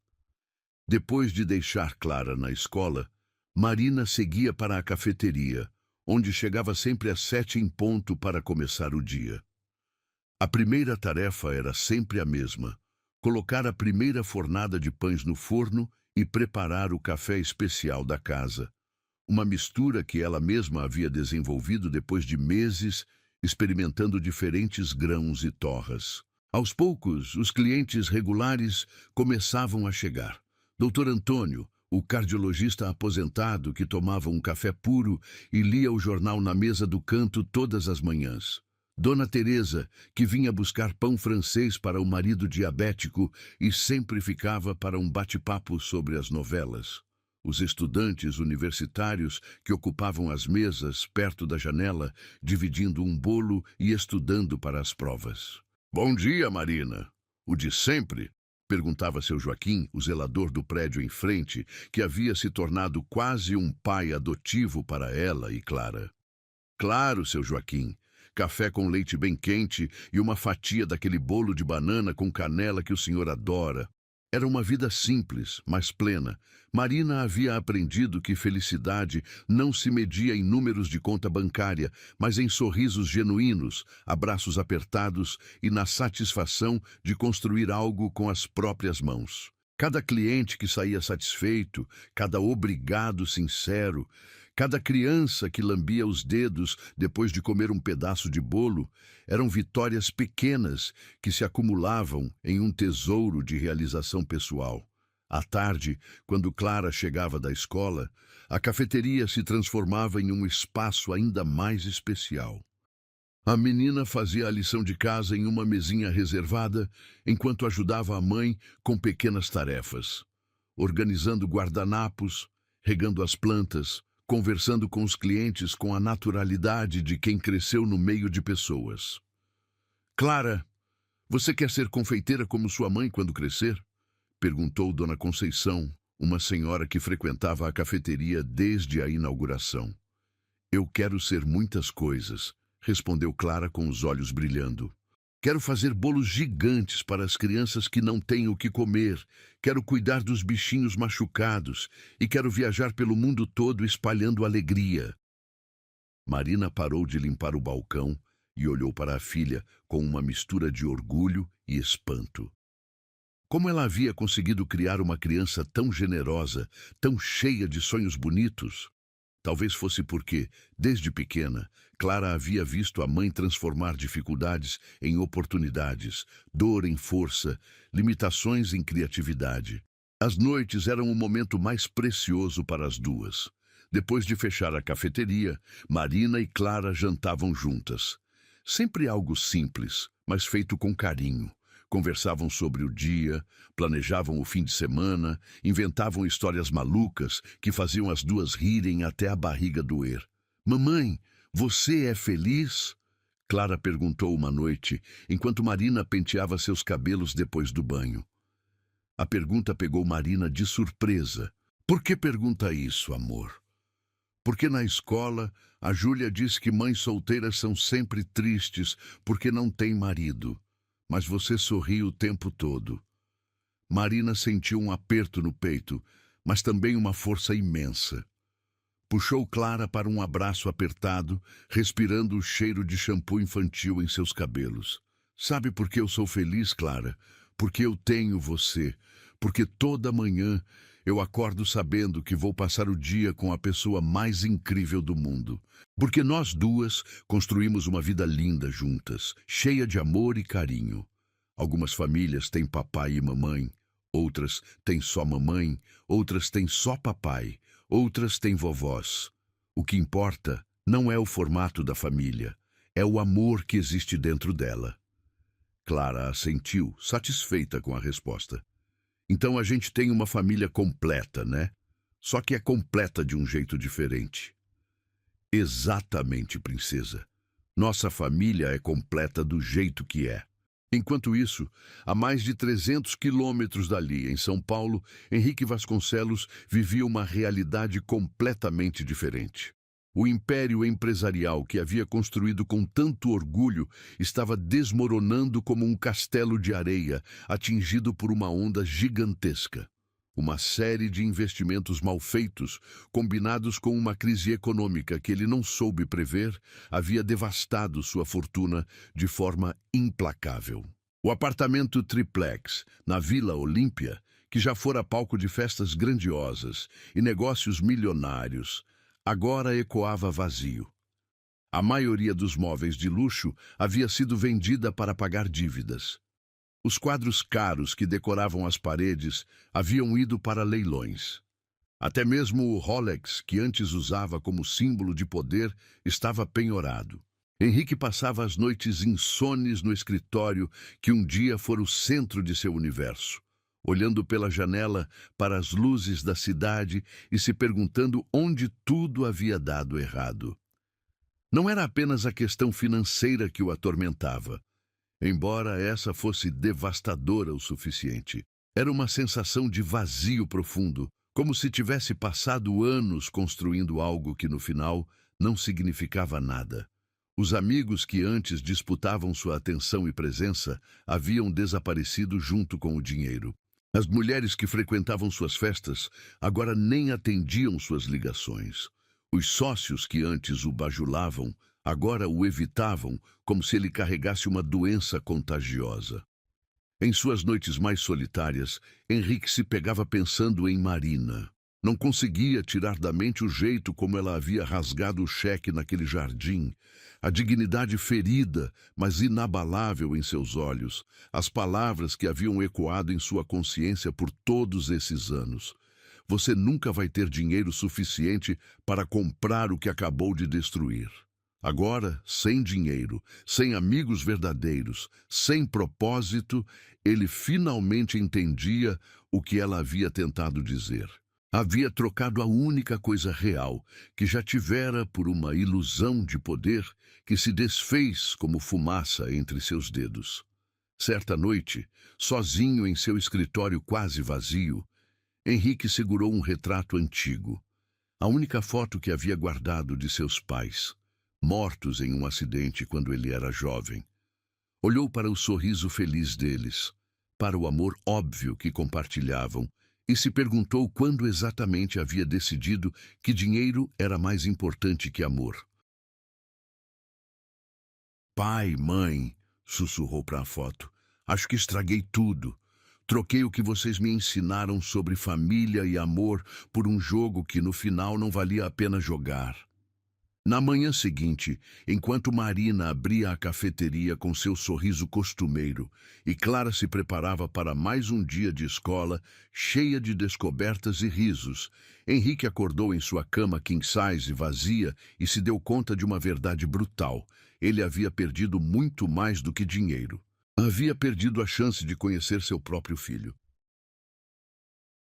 Depois de deixar Clara na escola, Marina seguia para a cafeteria, onde chegava sempre às 7 em ponto para começar o dia. A primeira tarefa era sempre a mesma: colocar a primeira fornada de pães no forno e preparar o café especial da casa. Uma mistura que ela mesma havia desenvolvido depois de meses experimentando diferentes grãos e torras. Aos poucos, os clientes regulares começavam a chegar. Dr. Antônio, o cardiologista aposentado que tomava um café puro e lia o jornal na mesa do canto todas as manhãs. Dona Teresa, que vinha buscar pão francês para o marido diabético e sempre ficava para um bate-papo sobre as novelas. Os estudantes universitários que ocupavam as mesas perto da janela, dividindo um bolo e estudando para as provas. Bom dia, Marina. O de sempre? Perguntava seu Joaquim, o zelador do prédio em frente, que havia se tornado quase um pai adotivo para ela e Clara. Claro, seu Joaquim. Café com leite bem quente e uma fatia daquele bolo de banana com canela que o senhor adora. Era uma vida simples, mas plena. Marina havia aprendido que felicidade não se media em números de conta bancária, mas em sorrisos genuínos, abraços apertados e na satisfação de construir algo com as próprias mãos. Cada cliente que saía satisfeito, cada obrigado sincero, cada criança que lambia os dedos depois de comer um pedaço de bolo, eram vitórias pequenas que se acumulavam em um tesouro de realização pessoal. À tarde, quando Clara chegava da escola, a cafeteria se transformava em um espaço ainda mais especial. A menina fazia a lição de casa em uma mesinha reservada, enquanto ajudava a mãe com pequenas tarefas, organizando guardanapos, regando as plantas, conversando com os clientes com a naturalidade de quem cresceu no meio de pessoas. Clara, você quer ser confeiteira como sua mãe quando crescer? Perguntou Dona Conceição, uma senhora que frequentava a cafeteria desde a inauguração. Eu quero ser muitas coisas, respondeu Clara com os olhos brilhando. Quero fazer bolos gigantes para as crianças que não têm o que comer. Quero cuidar dos bichinhos machucados e quero viajar pelo mundo todo espalhando alegria. Marina parou de limpar o balcão e olhou para a filha com uma mistura de orgulho e espanto. Como ela havia conseguido criar uma criança tão generosa, tão cheia de sonhos bonitos? Talvez fosse porque, desde pequena, Clara havia visto a mãe transformar dificuldades em oportunidades, dor em força, limitações em criatividade. As noites eram o momento mais precioso para as duas. Depois de fechar a cafeteria, Marina e Clara jantavam juntas. Sempre algo simples, mas feito com carinho. Conversavam sobre o dia, planejavam o fim de semana, inventavam histórias malucas que faziam as duas rirem até a barriga doer. Mamãe, você é feliz? Clara perguntou uma noite, enquanto Marina penteava seus cabelos depois do banho. A pergunta pegou Marina de surpresa. Por que pergunta isso, amor? Porque na escola, a Júlia diz que mães solteiras são sempre tristes porque não têm marido. Mas você sorri o tempo todo. Marina sentiu um aperto no peito, mas também uma força imensa. Puxou Clara para um abraço apertado, respirando o cheiro de shampoo infantil em seus cabelos. Sabe por que eu sou feliz, Clara? Porque eu tenho você. Porque toda manhã Eu acordo sabendo que vou passar o dia com a pessoa mais incrível do mundo. Porque nós duas construímos uma vida linda juntas, cheia de amor e carinho. Algumas famílias têm papai e mamãe, outras têm só mamãe, outras têm só papai, outras têm vovós. O que importa não é o formato da família, é o amor que existe dentro dela. Clara assentiu, satisfeita com a resposta. Então a gente tem uma família completa, né? Só que é completa de um jeito diferente. Exatamente, princesa. Nossa família é completa do jeito que é. Enquanto isso, a mais de 300 quilômetros dali, em São Paulo, Henrique Vasconcelos vivia uma realidade completamente diferente. O império empresarial que havia construído com tanto orgulho estava desmoronando como um castelo de areia, atingido por uma onda gigantesca. Uma série de investimentos mal feitos, combinados com uma crise econômica que ele não soube prever, havia devastado sua fortuna de forma implacável. O apartamento triplex, na Vila Olímpia, que já fora palco de festas grandiosas e negócios milionários, agora ecoava vazio. A maioria dos móveis de luxo havia sido vendida para pagar dívidas. Os quadros caros que decoravam as paredes haviam ido para leilões. Até mesmo o Rolex, que antes usava como símbolo de poder, estava penhorado. Henrique passava as noites insones no escritório que um dia fora o centro de seu universo, olhando pela janela para as luzes da cidade e se perguntando onde tudo havia dado errado. Não era apenas a questão financeira que o atormentava. Embora essa fosse devastadora o suficiente, era uma sensação de vazio profundo, como se tivesse passado anos construindo algo que no final não significava nada. Os amigos que antes disputavam sua atenção e presença haviam desaparecido junto com o dinheiro. As mulheres que frequentavam suas festas agora nem atendiam suas ligações. Os sócios que antes o bajulavam agora o evitavam como se ele carregasse uma doença contagiosa. Em suas noites mais solitárias, Henrique se pegava pensando em Marina. Não conseguia tirar da mente o jeito como ela havia rasgado o cheque naquele jardim, a dignidade ferida, mas inabalável em seus olhos, as palavras que haviam ecoado em sua consciência por todos esses anos. Você nunca vai ter dinheiro suficiente para comprar o que acabou de destruir. Agora, sem dinheiro, sem amigos verdadeiros, sem propósito, ele finalmente entendia o que ela havia tentado dizer. Havia trocado a única coisa real que já tivera por uma ilusão de poder que se desfez como fumaça entre seus dedos. Certa noite, sozinho em seu escritório quase vazio, Henrique segurou um retrato antigo, a única foto que havia guardado de seus pais, mortos em um acidente quando ele era jovem. Olhou para o sorriso feliz deles, para o amor óbvio que compartilhavam, e se perguntou quando exatamente havia decidido que dinheiro era mais importante que amor. Pai, mãe, sussurrou para a foto, acho que estraguei tudo. Troquei o que vocês me ensinaram sobre família e amor por um jogo que no final não valia a pena jogar. Na manhã seguinte, enquanto Marina abria a cafeteria com seu sorriso costumeiro e Clara se preparava para mais um dia de escola, cheia de descobertas e risos, Henrique acordou em sua cama king size vazia e se deu conta de uma verdade brutal. Ele havia perdido muito mais do que dinheiro. Havia perdido a chance de conhecer seu próprio filho.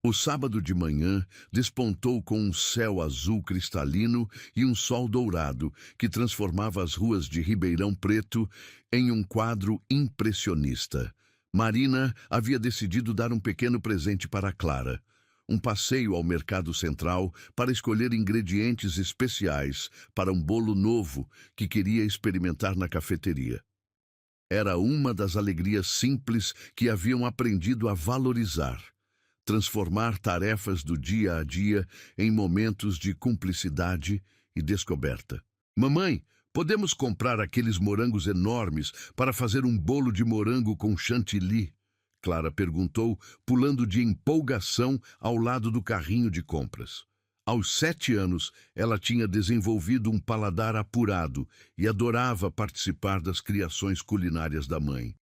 O sábado de manhã despontou com um céu azul cristalino e um sol dourado que transformava as ruas de Ribeirão Preto em um quadro impressionista. Marina havia decidido dar um pequeno presente para Clara. Um passeio ao mercado central para escolher ingredientes especiais para um bolo novo que queria experimentar na cafeteria. Era uma das alegrias simples que haviam aprendido a valorizar. Transformar tarefas do dia a dia em momentos de cumplicidade e descoberta. Mamãe, podemos comprar aqueles morangos enormes para fazer um bolo de morango com chantilly? Clara perguntou, pulando de empolgação ao lado do carrinho de compras. Aos 7 anos, ela tinha desenvolvido um paladar apurado e adorava participar das criações culinárias da mãe.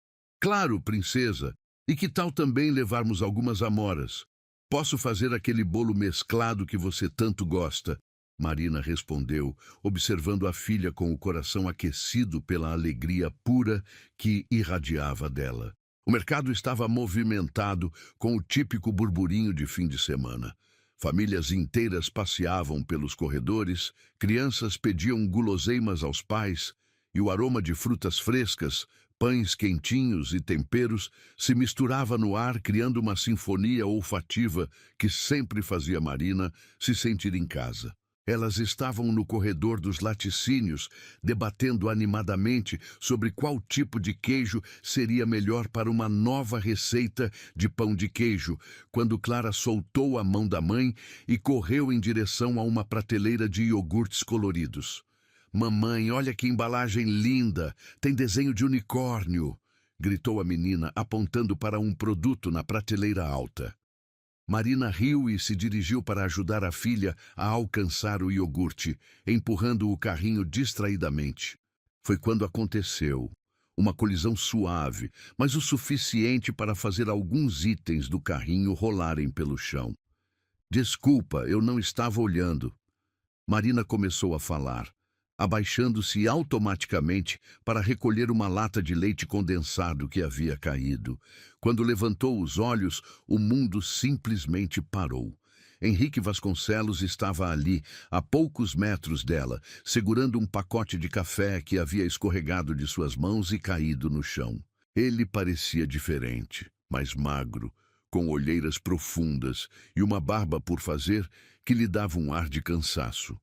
Claro, princesa. E que tal também levarmos algumas amoras? Posso fazer aquele bolo mesclado que você tanto gosta? Marina respondeu, observando a filha com o coração aquecido pela alegria pura que irradiava dela. O mercado estava movimentado com o típico burburinho de fim de semana. Famílias inteiras passeavam pelos corredores, crianças pediam guloseimas aos pais, e o aroma de frutas frescas, pães quentinhos e temperos se misturava no ar, criando uma sinfonia olfativa que sempre fazia Marina se sentir em casa. Elas estavam no corredor dos laticínios, debatendo animadamente sobre qual tipo de queijo seria melhor para uma nova receita de pão de queijo, quando Clara soltou a mão da mãe e correu em direção a uma prateleira de iogurtes coloridos. "Mamãe, olha que embalagem linda! Tem desenho de unicórnio!" gritou a menina, apontando para um produto na prateleira alta. Marina riu e se dirigiu para ajudar a filha a alcançar o iogurte, empurrando o carrinho distraidamente. Foi quando aconteceu. Uma colisão suave, mas o suficiente para fazer alguns itens do carrinho rolarem pelo chão. "Desculpa, eu não estava olhando." Marina começou a falar, abaixando-se automaticamente para recolher uma lata de leite condensado que havia caído. Quando levantou os olhos, o mundo simplesmente parou. Henrique Vasconcelos estava ali, a poucos metros dela, segurando um pacote de café que havia escorregado de suas mãos e caído no chão. Ele parecia diferente, mais magro, com olheiras profundas e uma barba por fazer que lhe dava um ar de cansaço.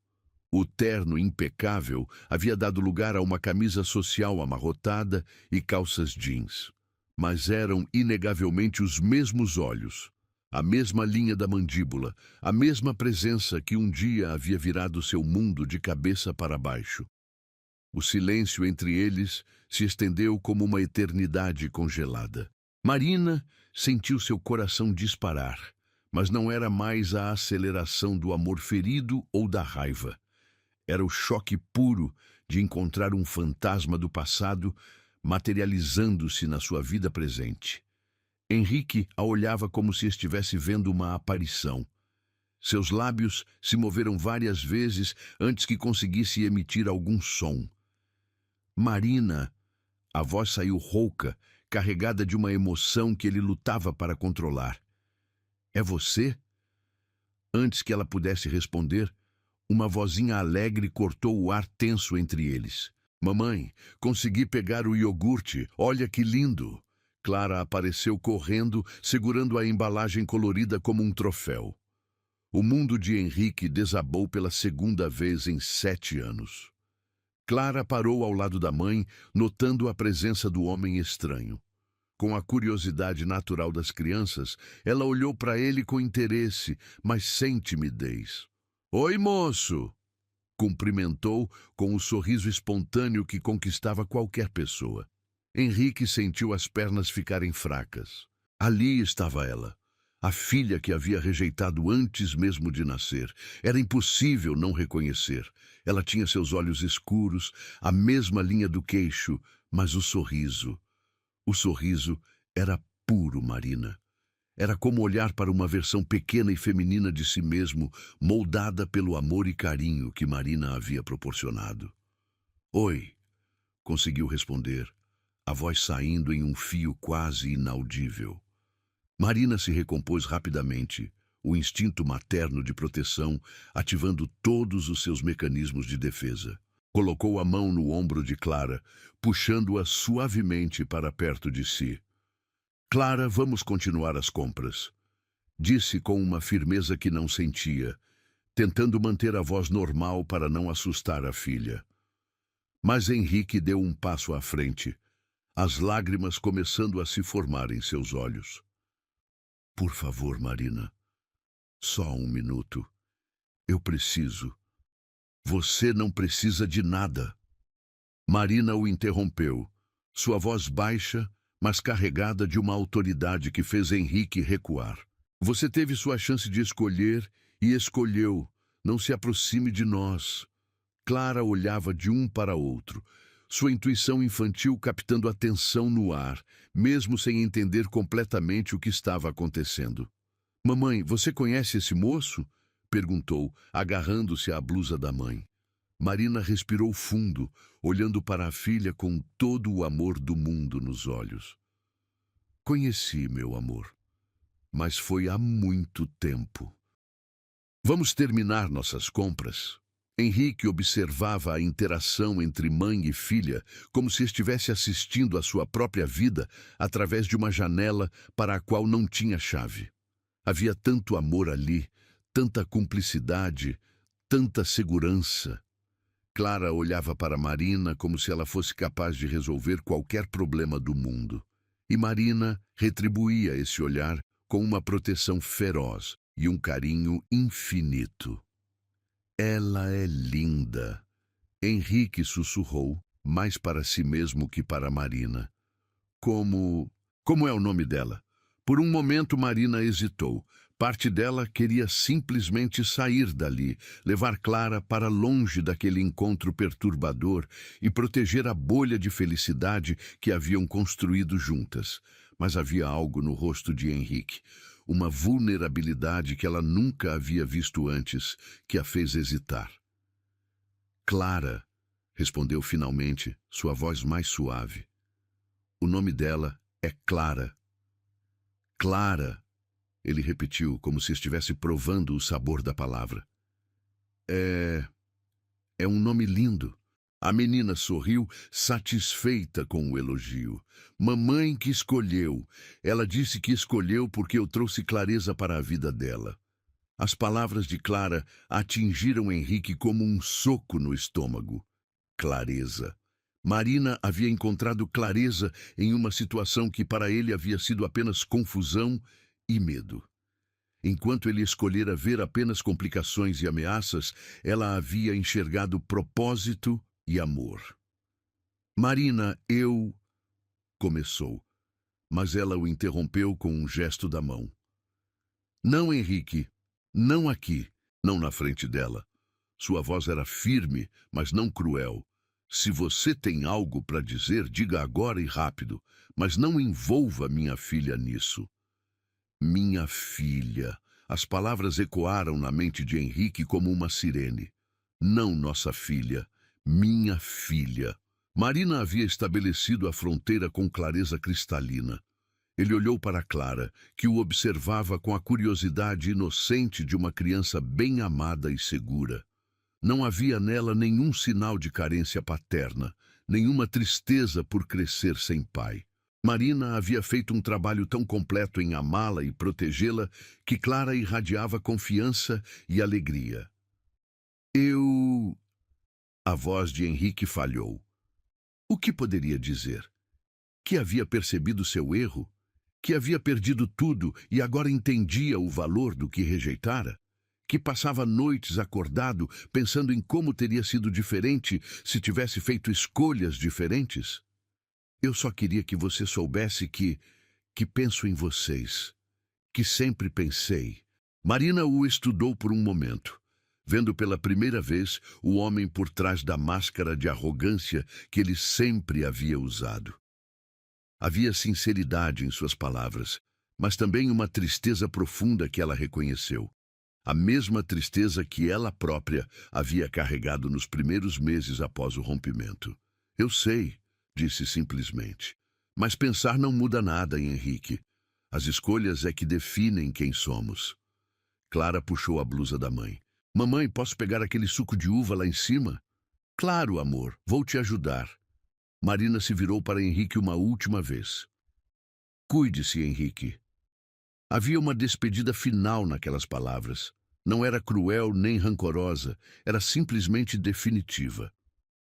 O terno impecável havia dado lugar a uma camisa social amarrotada e calças jeans. Mas eram inegavelmente os mesmos olhos, a mesma linha da mandíbula, a mesma presença que um dia havia virado seu mundo de cabeça para baixo. O silêncio entre eles se estendeu como uma eternidade congelada. Marina sentiu seu coração disparar, mas não era mais a aceleração do amor ferido ou da raiva. Era o choque puro de encontrar um fantasma do passado materializando-se na sua vida presente. Henrique a olhava como se estivesse vendo uma aparição. Seus lábios se moveram várias vezes antes que conseguisse emitir algum som. "Marina!" A voz saiu rouca, carregada de uma emoção que ele lutava para controlar. "É você?" Antes que ela pudesse responder, uma vozinha alegre cortou o ar tenso entre eles. "Mamãe, consegui pegar o iogurte. Olha que lindo!" Clara apareceu correndo, segurando a embalagem colorida como um troféu. O mundo de Henrique desabou pela segunda vez em 7 anos. Clara parou ao lado da mãe, notando a presença do homem estranho. Com a curiosidade natural das crianças, ela olhou para ele com interesse, mas sem timidez. "Oi, moço!" Cumprimentou com o sorriso espontâneo que conquistava qualquer pessoa. Henrique sentiu as pernas ficarem fracas. Ali estava ela, a filha que havia rejeitado antes mesmo de nascer. Era impossível não reconhecer. Ela tinha seus olhos escuros, a mesma linha do queixo, mas o sorriso era puro, Marina. Era como olhar para uma versão pequena e feminina de si mesmo, moldada pelo amor e carinho que Marina havia proporcionado. "Oi", conseguiu responder, a voz saindo em um fio quase inaudível. Marina se recompôs rapidamente, o instinto materno de proteção ativando todos os seus mecanismos de defesa. Colocou a mão no ombro de Clara, puxando-a suavemente para perto de si. "Clara, vamos continuar as compras", disse com uma firmeza que não sentia, tentando manter a voz normal para não assustar a filha. Mas Henrique deu um passo à frente, as lágrimas começando a se formar em seus olhos. "Por favor, Marina, só um minuto. Eu preciso." "Você não precisa de nada." Marina o interrompeu, sua voz baixa, mas carregada de uma autoridade que fez Henrique recuar. Você teve sua chance de escolher e escolheu. Não se aproxime de nós. Clara olhava de um para outro, sua intuição infantil captando atenção no ar, mesmo sem entender completamente o que estava acontecendo. Mamãe, você conhece esse moço? Perguntou, agarrando-se à blusa da mãe. Marina respirou fundo, olhando para a filha com todo o amor do mundo nos olhos. Conheci, meu amor, mas foi há muito tempo. Vamos terminar nossas compras? Henrique observava a interação entre mãe e filha como se estivesse assistindo à sua própria vida através de uma janela para a qual não tinha chave. Havia tanto amor ali, tanta cumplicidade, tanta segurança. Clara olhava para Marina como se ela fosse capaz de resolver qualquer problema do mundo. E Marina retribuía esse olhar com uma proteção feroz e um carinho infinito. Ela é linda, Henrique sussurrou, mais para si mesmo que para Marina. Como é o nome dela? Por um momento Marina hesitou. Parte dela queria simplesmente sair dali, levar Clara para longe daquele encontro perturbador e proteger a bolha de felicidade que haviam construído juntas. Mas havia algo no rosto de Henrique, uma vulnerabilidade que ela nunca havia visto antes, que a fez hesitar. Clara, respondeu finalmente, sua voz mais suave. O nome dela é Clara. Clara, ele repetiu, como se estivesse provando o sabor da palavra. É um nome lindo. A menina sorriu, satisfeita com o elogio. Mamãe que escolheu. Ela disse que escolheu porque eu trouxe clareza para a vida dela. As palavras de Clara atingiram Henrique como um soco no estômago. Clareza. Marina havia encontrado clareza em uma situação que para ele havia sido apenas confusão e medo. Enquanto ele escolhera ver apenas complicações e ameaças, ela havia enxergado propósito e amor. Marina, começou, mas ela o interrompeu com um gesto da mão. Não, Henrique, não aqui, não na frente dela. Sua voz era firme, mas não cruel. Se você tem algo para dizer, diga agora e rápido, mas não envolva minha filha nisso. Minha filha. As palavras ecoaram na mente de Henrique como uma sirene. Não nossa filha, minha filha. Marina havia estabelecido a fronteira com clareza cristalina. Ele olhou para Clara, que o observava com a curiosidade inocente de uma criança bem amada e segura. Não havia nela nenhum sinal de carência paterna, nenhuma tristeza por crescer sem pai. Marina havia feito um trabalho tão completo em amá-la e protegê-la que Clara irradiava confiança e alegria. A voz de Henrique falhou. O que poderia dizer? Que havia percebido seu erro? Que havia perdido tudo e agora entendia o valor do que rejeitara? Que passava noites acordado pensando em como teria sido diferente se tivesse feito escolhas diferentes? Eu só queria que você soubesse que penso em vocês, que sempre pensei. Marina o estudou por um momento, vendo pela primeira vez o homem por trás da máscara de arrogância que ele sempre havia usado. Havia sinceridade em suas palavras, mas também uma tristeza profunda que ela reconheceu. A mesma tristeza que ela própria havia carregado nos primeiros meses após o rompimento. Eu sei, disse simplesmente. Mas pensar não muda nada, Henrique. As escolhas é que definem quem somos. Clara puxou a blusa da mãe. Mamãe, posso pegar aquele suco de uva lá em cima? Claro, amor, vou te ajudar. Marina se virou para Henrique uma última vez. Cuide-se, Henrique. Havia uma despedida final naquelas palavras. Não era cruel nem rancorosa, era simplesmente definitiva.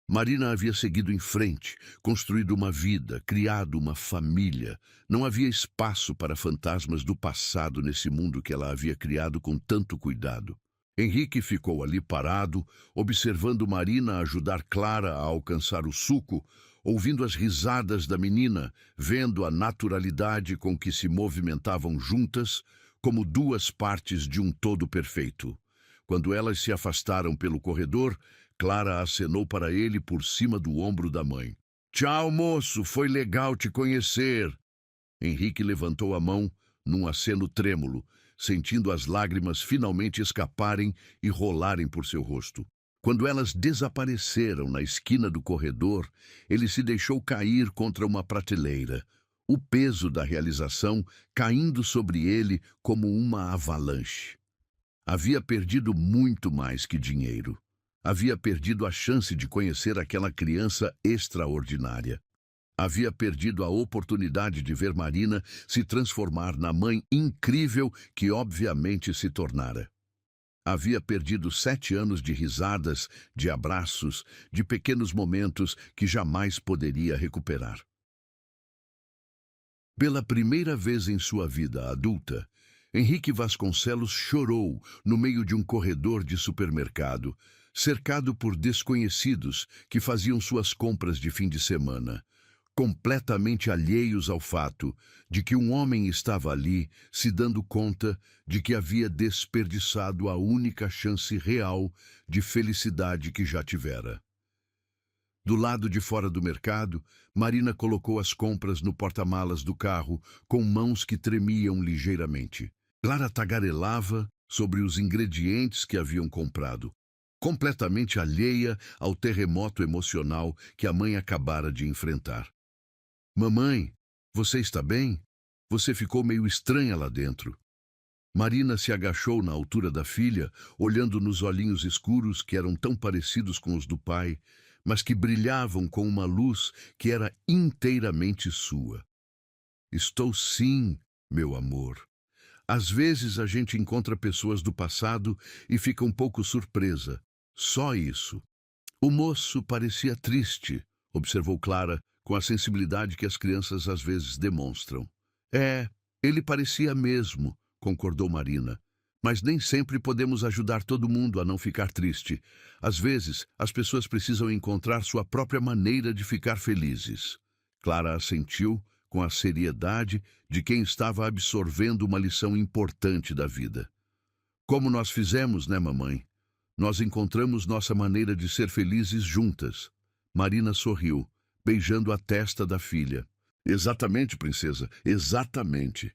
Marina havia seguido em frente, construído uma vida, criado uma família. Não havia espaço para fantasmas do passado nesse mundo que ela havia criado com tanto cuidado. Henrique ficou ali parado, observando Marina ajudar Clara a alcançar o suco, ouvindo as risadas da menina, vendo a naturalidade com que se movimentavam juntas, como duas partes de um todo perfeito. Quando elas se afastaram pelo corredor, Clara acenou para ele por cima do ombro da mãe. Tchau, moço, foi legal te conhecer. Henrique levantou a mão num aceno trêmulo, sentindo as lágrimas finalmente escaparem e rolarem por seu rosto. Quando elas desapareceram na esquina do corredor, ele se deixou cair contra uma prateleira, o peso da realização caindo sobre ele como uma avalanche. Havia perdido muito mais que dinheiro. Havia perdido a chance de conhecer aquela criança extraordinária. Havia perdido a oportunidade de ver Marina se transformar na mãe incrível que obviamente se tornara. Havia perdido 7 anos de risadas, de abraços, de pequenos momentos que jamais poderia recuperar. Pela primeira vez em sua vida adulta, Henrique Vasconcelos chorou no meio de um corredor de supermercado, cercado por desconhecidos que faziam suas compras de fim de semana, completamente alheios ao fato de que um homem estava ali se dando conta de que havia desperdiçado a única chance real de felicidade que já tivera. Do lado de fora do mercado, Marina colocou as compras no porta-malas do carro com mãos que tremiam ligeiramente. Clara tagarelava sobre os ingredientes que haviam comprado, completamente alheia ao terremoto emocional que a mãe acabara de enfrentar. Mamãe, você está bem? Você ficou meio estranha lá dentro. Marina se agachou na altura da filha, olhando nos olhinhos escuros que eram tão parecidos com os do pai, mas que brilhavam com uma luz que era inteiramente sua. Estou sim, meu amor. Às vezes a gente encontra pessoas do passado e fica um pouco surpresa. Só isso. O moço parecia triste, observou Clara, com a sensibilidade que as crianças às vezes demonstram. Ele parecia mesmo, concordou Marina. Mas nem sempre podemos ajudar todo mundo a não ficar triste. Às vezes, as pessoas precisam encontrar sua própria maneira de ficar felizes. Clara assentiu com a seriedade de quem estava absorvendo uma lição importante da vida. Como nós fizemos, né, mamãe? Nós encontramos nossa maneira de ser felizes juntas. Marina sorriu, beijando a testa da filha. Exatamente, princesa, exatamente.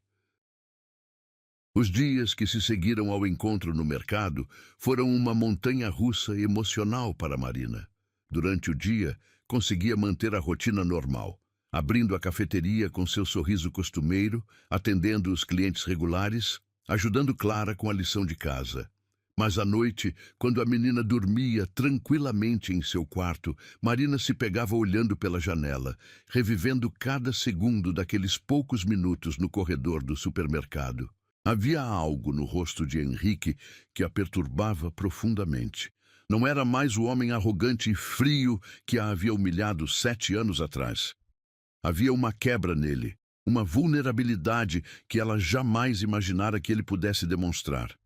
Os dias que se seguiram ao encontro no mercado foram uma montanha-russa emocional para Marina. Durante o dia, conseguia manter a rotina normal, abrindo a cafeteria com seu sorriso costumeiro, atendendo os clientes regulares, ajudando Clara com a lição de casa. Mas à noite, quando a menina dormia tranquilamente em seu quarto, Marina se pegava olhando pela janela, revivendo cada segundo daqueles poucos minutos no corredor do supermercado. Havia algo no rosto de Henrique que a perturbava profundamente. Não era mais o homem arrogante e frio que a havia humilhado 7 anos atrás. Havia uma quebra nele, uma vulnerabilidade que ela jamais imaginara que ele pudesse demonstrar.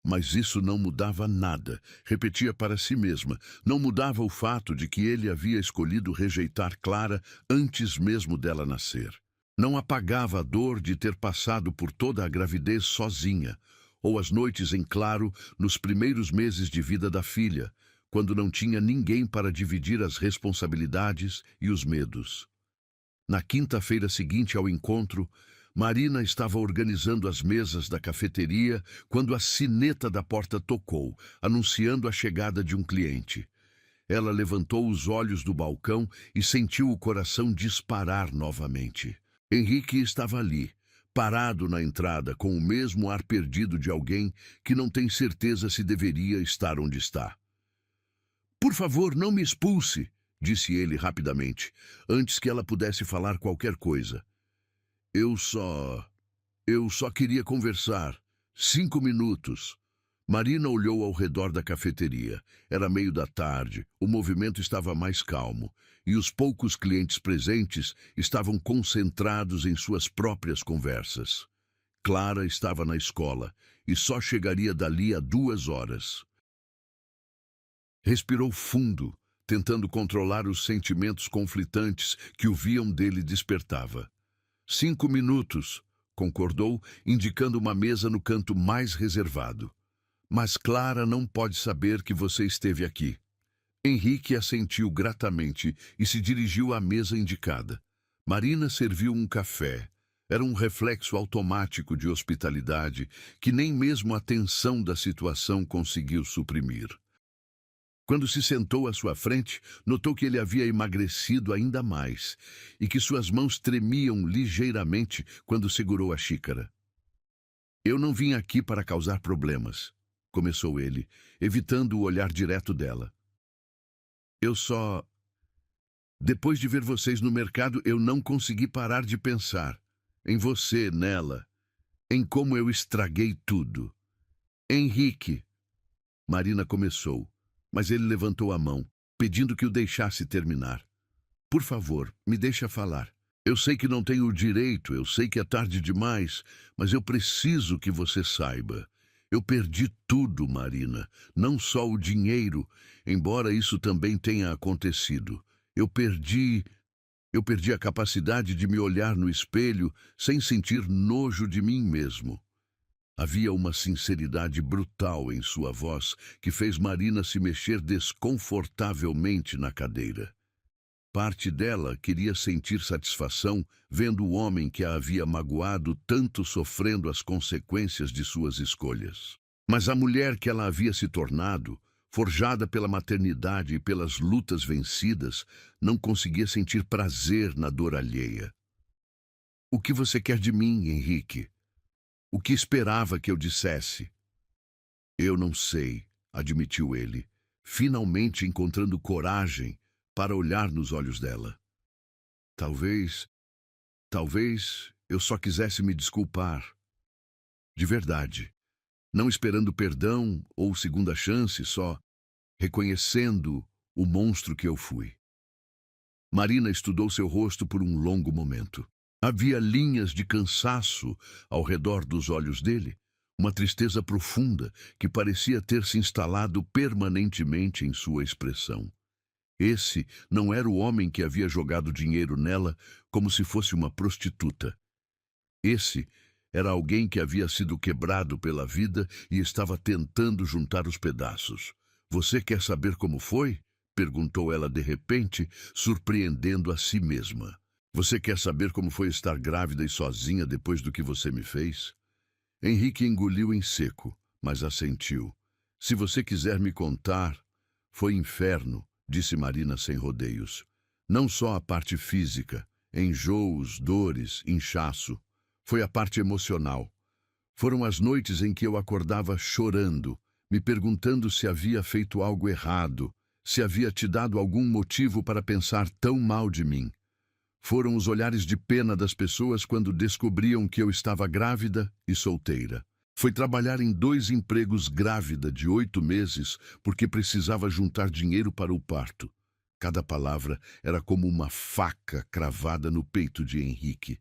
Mas isso não mudava nada, repetia para si mesma. Não mudava o fato de que ele havia escolhido rejeitar Clara antes mesmo dela nascer. Não apagava a dor de ter passado por toda a gravidez sozinha, ou as noites em claro nos primeiros meses de vida da filha, quando não tinha ninguém para dividir as responsabilidades e os medos. Na quinta-feira seguinte ao encontro, Marina estava organizando as mesas da cafeteria quando a sineta da porta tocou, anunciando a chegada de um cliente. Ela levantou os olhos do balcão e sentiu o coração disparar novamente. Henrique estava ali, parado na entrada, com o mesmo ar perdido de alguém que não tem certeza se deveria estar onde está. Por favor, não me expulse, disse ele rapidamente, antes que ela pudesse falar qualquer coisa. Eu só queria conversar. 5 minutos. Marina olhou ao redor da cafeteria. Era meio da tarde, o movimento estava mais calmo, e os poucos clientes presentes estavam concentrados em suas próprias conversas. Clara estava na escola, e só chegaria dali a 2 horas. Respirou fundo, tentando controlar os sentimentos conflitantes que o viam dele despertava. 5 minutos, concordou, indicando uma mesa no canto mais reservado. Mas Clara não pode saber que você esteve aqui. Henrique assentiu gratamente e se dirigiu à mesa indicada. Marina serviu um café. Era um reflexo automático de hospitalidade que nem mesmo a tensão da situação conseguiu suprimir. Quando se sentou à sua frente, notou que ele havia emagrecido ainda mais e que suas mãos tremiam ligeiramente quando segurou a xícara. Eu não vim aqui para causar problemas, começou ele, evitando o olhar direto dela. Eu só... Depois de ver vocês no mercado, eu não consegui parar de pensar em você, nela, em como eu estraguei tudo. Henrique, Marina começou, mas ele levantou a mão, pedindo que o deixasse terminar. Por favor, me deixa falar. Eu sei que não tenho o direito, eu sei que é tarde demais, mas eu preciso que você saiba. Eu perdi tudo, Marina, não só o dinheiro, embora isso também tenha acontecido. Eu perdi a capacidade de me olhar no espelho sem sentir nojo de mim mesmo. Havia uma sinceridade brutal em sua voz que fez Marina se mexer desconfortavelmente na cadeira. Parte dela queria sentir satisfação vendo o homem que a havia magoado tanto sofrendo as consequências de suas escolhas. Mas a mulher que ela havia se tornado, forjada pela maternidade e pelas lutas vencidas, não conseguia sentir prazer na dor alheia. O que você quer de mim, Henrique? O que esperava que eu dissesse? Eu não sei, admitiu ele, finalmente encontrando coragem para olhar nos olhos dela. Talvez eu só quisesse me desculpar. De verdade. Não esperando perdão ou segunda chance, só reconhecendo o monstro que eu fui. Marina estudou seu rosto por um longo momento. Havia linhas de cansaço ao redor dos olhos dele, uma tristeza profunda que parecia ter se instalado permanentemente em sua expressão. Esse não era o homem que havia jogado dinheiro nela como se fosse uma prostituta. Esse era alguém que havia sido quebrado pela vida e estava tentando juntar os pedaços. Você quer saber como foi? Perguntou ela de repente, surpreendendo a si mesma. Você quer saber como foi estar grávida e sozinha depois do que você me fez? Henrique engoliu em seco, mas assentiu. Se você quiser me contar, foi inferno, disse Marina sem rodeios. Não só a parte física, enjoos, dores, inchaço. Foi a parte emocional. Foram as noites em que eu acordava chorando, me perguntando se havia feito algo errado, se havia te dado algum motivo para pensar tão mal de mim. Foram os olhares de pena das pessoas quando descobriam que eu estava grávida e solteira. Foi trabalhar em 2 empregos grávida de 8 meses porque precisava juntar dinheiro para o parto. Cada palavra era como uma faca cravada no peito de Henrique.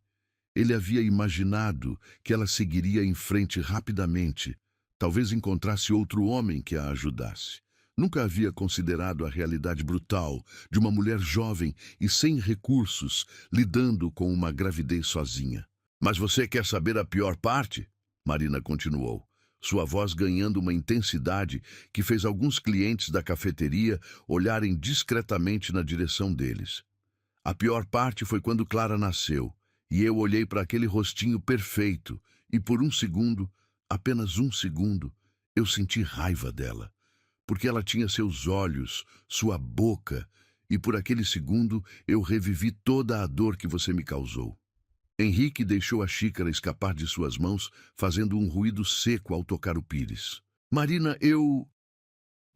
Ele havia imaginado que ela seguiria em frente rapidamente, talvez encontrasse outro homem que a ajudasse. Nunca havia considerado a realidade brutal de uma mulher jovem e sem recursos, lidando com uma gravidez sozinha. Mas você quer saber a pior parte? Marina continuou, sua voz ganhando uma intensidade que fez alguns clientes da cafeteria olharem discretamente na direção deles. A pior parte foi quando Clara nasceu. E eu olhei para aquele rostinho perfeito e por um segundo, apenas um segundo, eu senti raiva dela. Porque ela tinha seus olhos, sua boca, e por aquele segundo eu revivi toda a dor que você me causou. Henrique deixou a xícara escapar de suas mãos, fazendo um ruído seco ao tocar o pires. Marina, eu...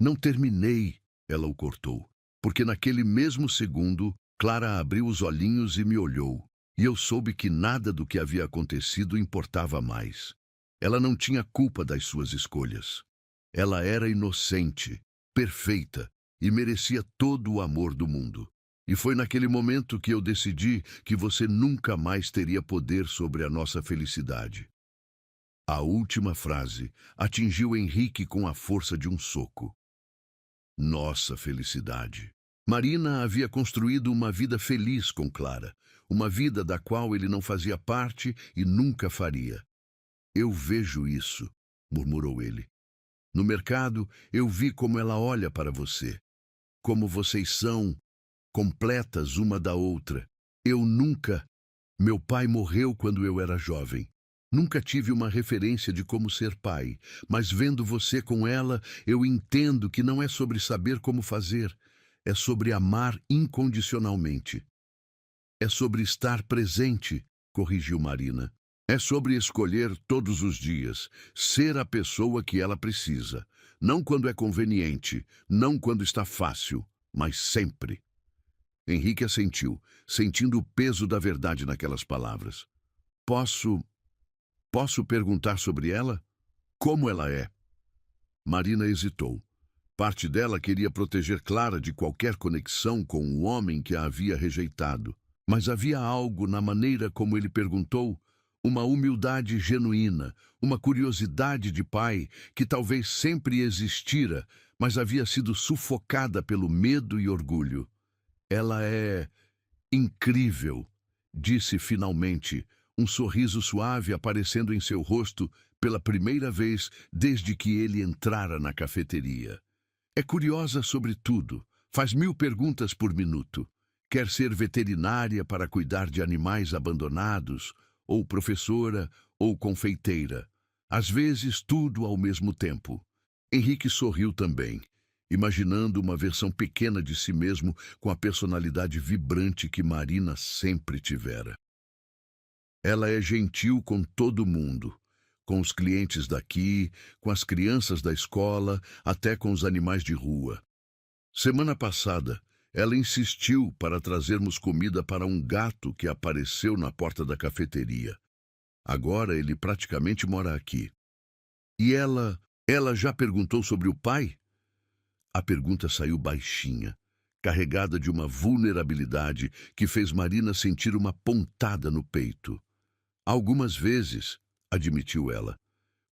Não terminei, ela o cortou. Porque naquele mesmo segundo, Clara abriu os olhinhos e me olhou. E eu soube que nada do que havia acontecido importava mais. Ela não tinha culpa das suas escolhas. Ela era inocente, perfeita e merecia todo o amor do mundo. E foi naquele momento que eu decidi que você nunca mais teria poder sobre a nossa felicidade. A última frase atingiu Henrique com a força de um soco. Nossa felicidade. Marina havia construído uma vida feliz com Clara, uma vida da qual ele não fazia parte e nunca faria. Eu vejo isso, murmurou ele. No mercado, eu vi como ela olha para você, como vocês são completas uma da outra. Eu nunca. Meu pai morreu quando eu era jovem. Nunca tive uma referência de como ser pai, mas vendo você com ela, eu entendo que não é sobre saber como fazer, é sobre amar incondicionalmente. É sobre estar presente, corrigiu Marina. É sobre escolher todos os dias, ser a pessoa que ela precisa. Não quando é conveniente, não quando está fácil, mas sempre. Henrique assentiu, sentindo o peso da verdade naquelas palavras. Posso perguntar sobre ela? Como ela é? Marina hesitou. Parte dela queria proteger Clara de qualquer conexão com o homem que a havia rejeitado. Mas havia algo na maneira como ele perguntou, uma humildade genuína, uma curiosidade de pai que talvez sempre existira, mas havia sido sufocada pelo medo e orgulho. Ela é incrível, disse finalmente, um sorriso suave aparecendo em seu rosto pela primeira vez desde que ele entrara na cafeteria. É curiosa sobre tudo, faz 1000 perguntas por minuto. Quer ser veterinária para cuidar de animais abandonados, ou professora, ou confeiteira. Às vezes, tudo ao mesmo tempo. Henrique sorriu também, imaginando uma versão pequena de si mesmo com a personalidade vibrante que Marina sempre tivera. Ela é gentil com todo mundo, com os clientes daqui, com as crianças da escola, até com os animais de rua. Semana passada, ela insistiu para trazermos comida para um gato que apareceu na porta da cafeteria. Agora ele praticamente mora aqui. E ela já perguntou sobre o pai? A pergunta saiu baixinha, carregada de uma vulnerabilidade que fez Marina sentir uma pontada no peito. Algumas vezes, admitiu ela,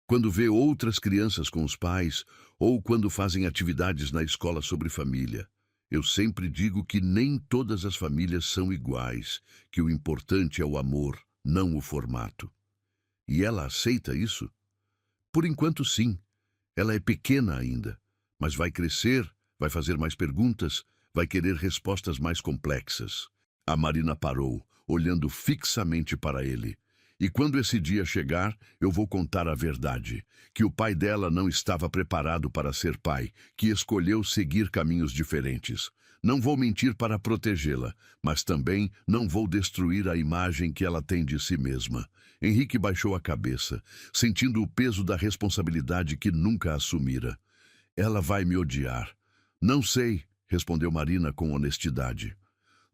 quando vê outras crianças com os pais ou quando fazem atividades na escola sobre família. Eu sempre digo que nem todas as famílias são iguais, que o importante é o amor, não o formato. E ela aceita isso? Por enquanto, sim. Ela é pequena ainda, mas vai crescer, vai fazer mais perguntas, vai querer respostas mais complexas. A Marina parou, olhando fixamente para ele. E quando esse dia chegar, eu vou contar a verdade, que o pai dela não estava preparado para ser pai, que escolheu seguir caminhos diferentes. Não vou mentir para protegê-la, mas também não vou destruir a imagem que ela tem de si mesma. Henrique baixou a cabeça, sentindo o peso da responsabilidade que nunca assumira. Ela vai me odiar. Não sei, respondeu Marina com honestidade.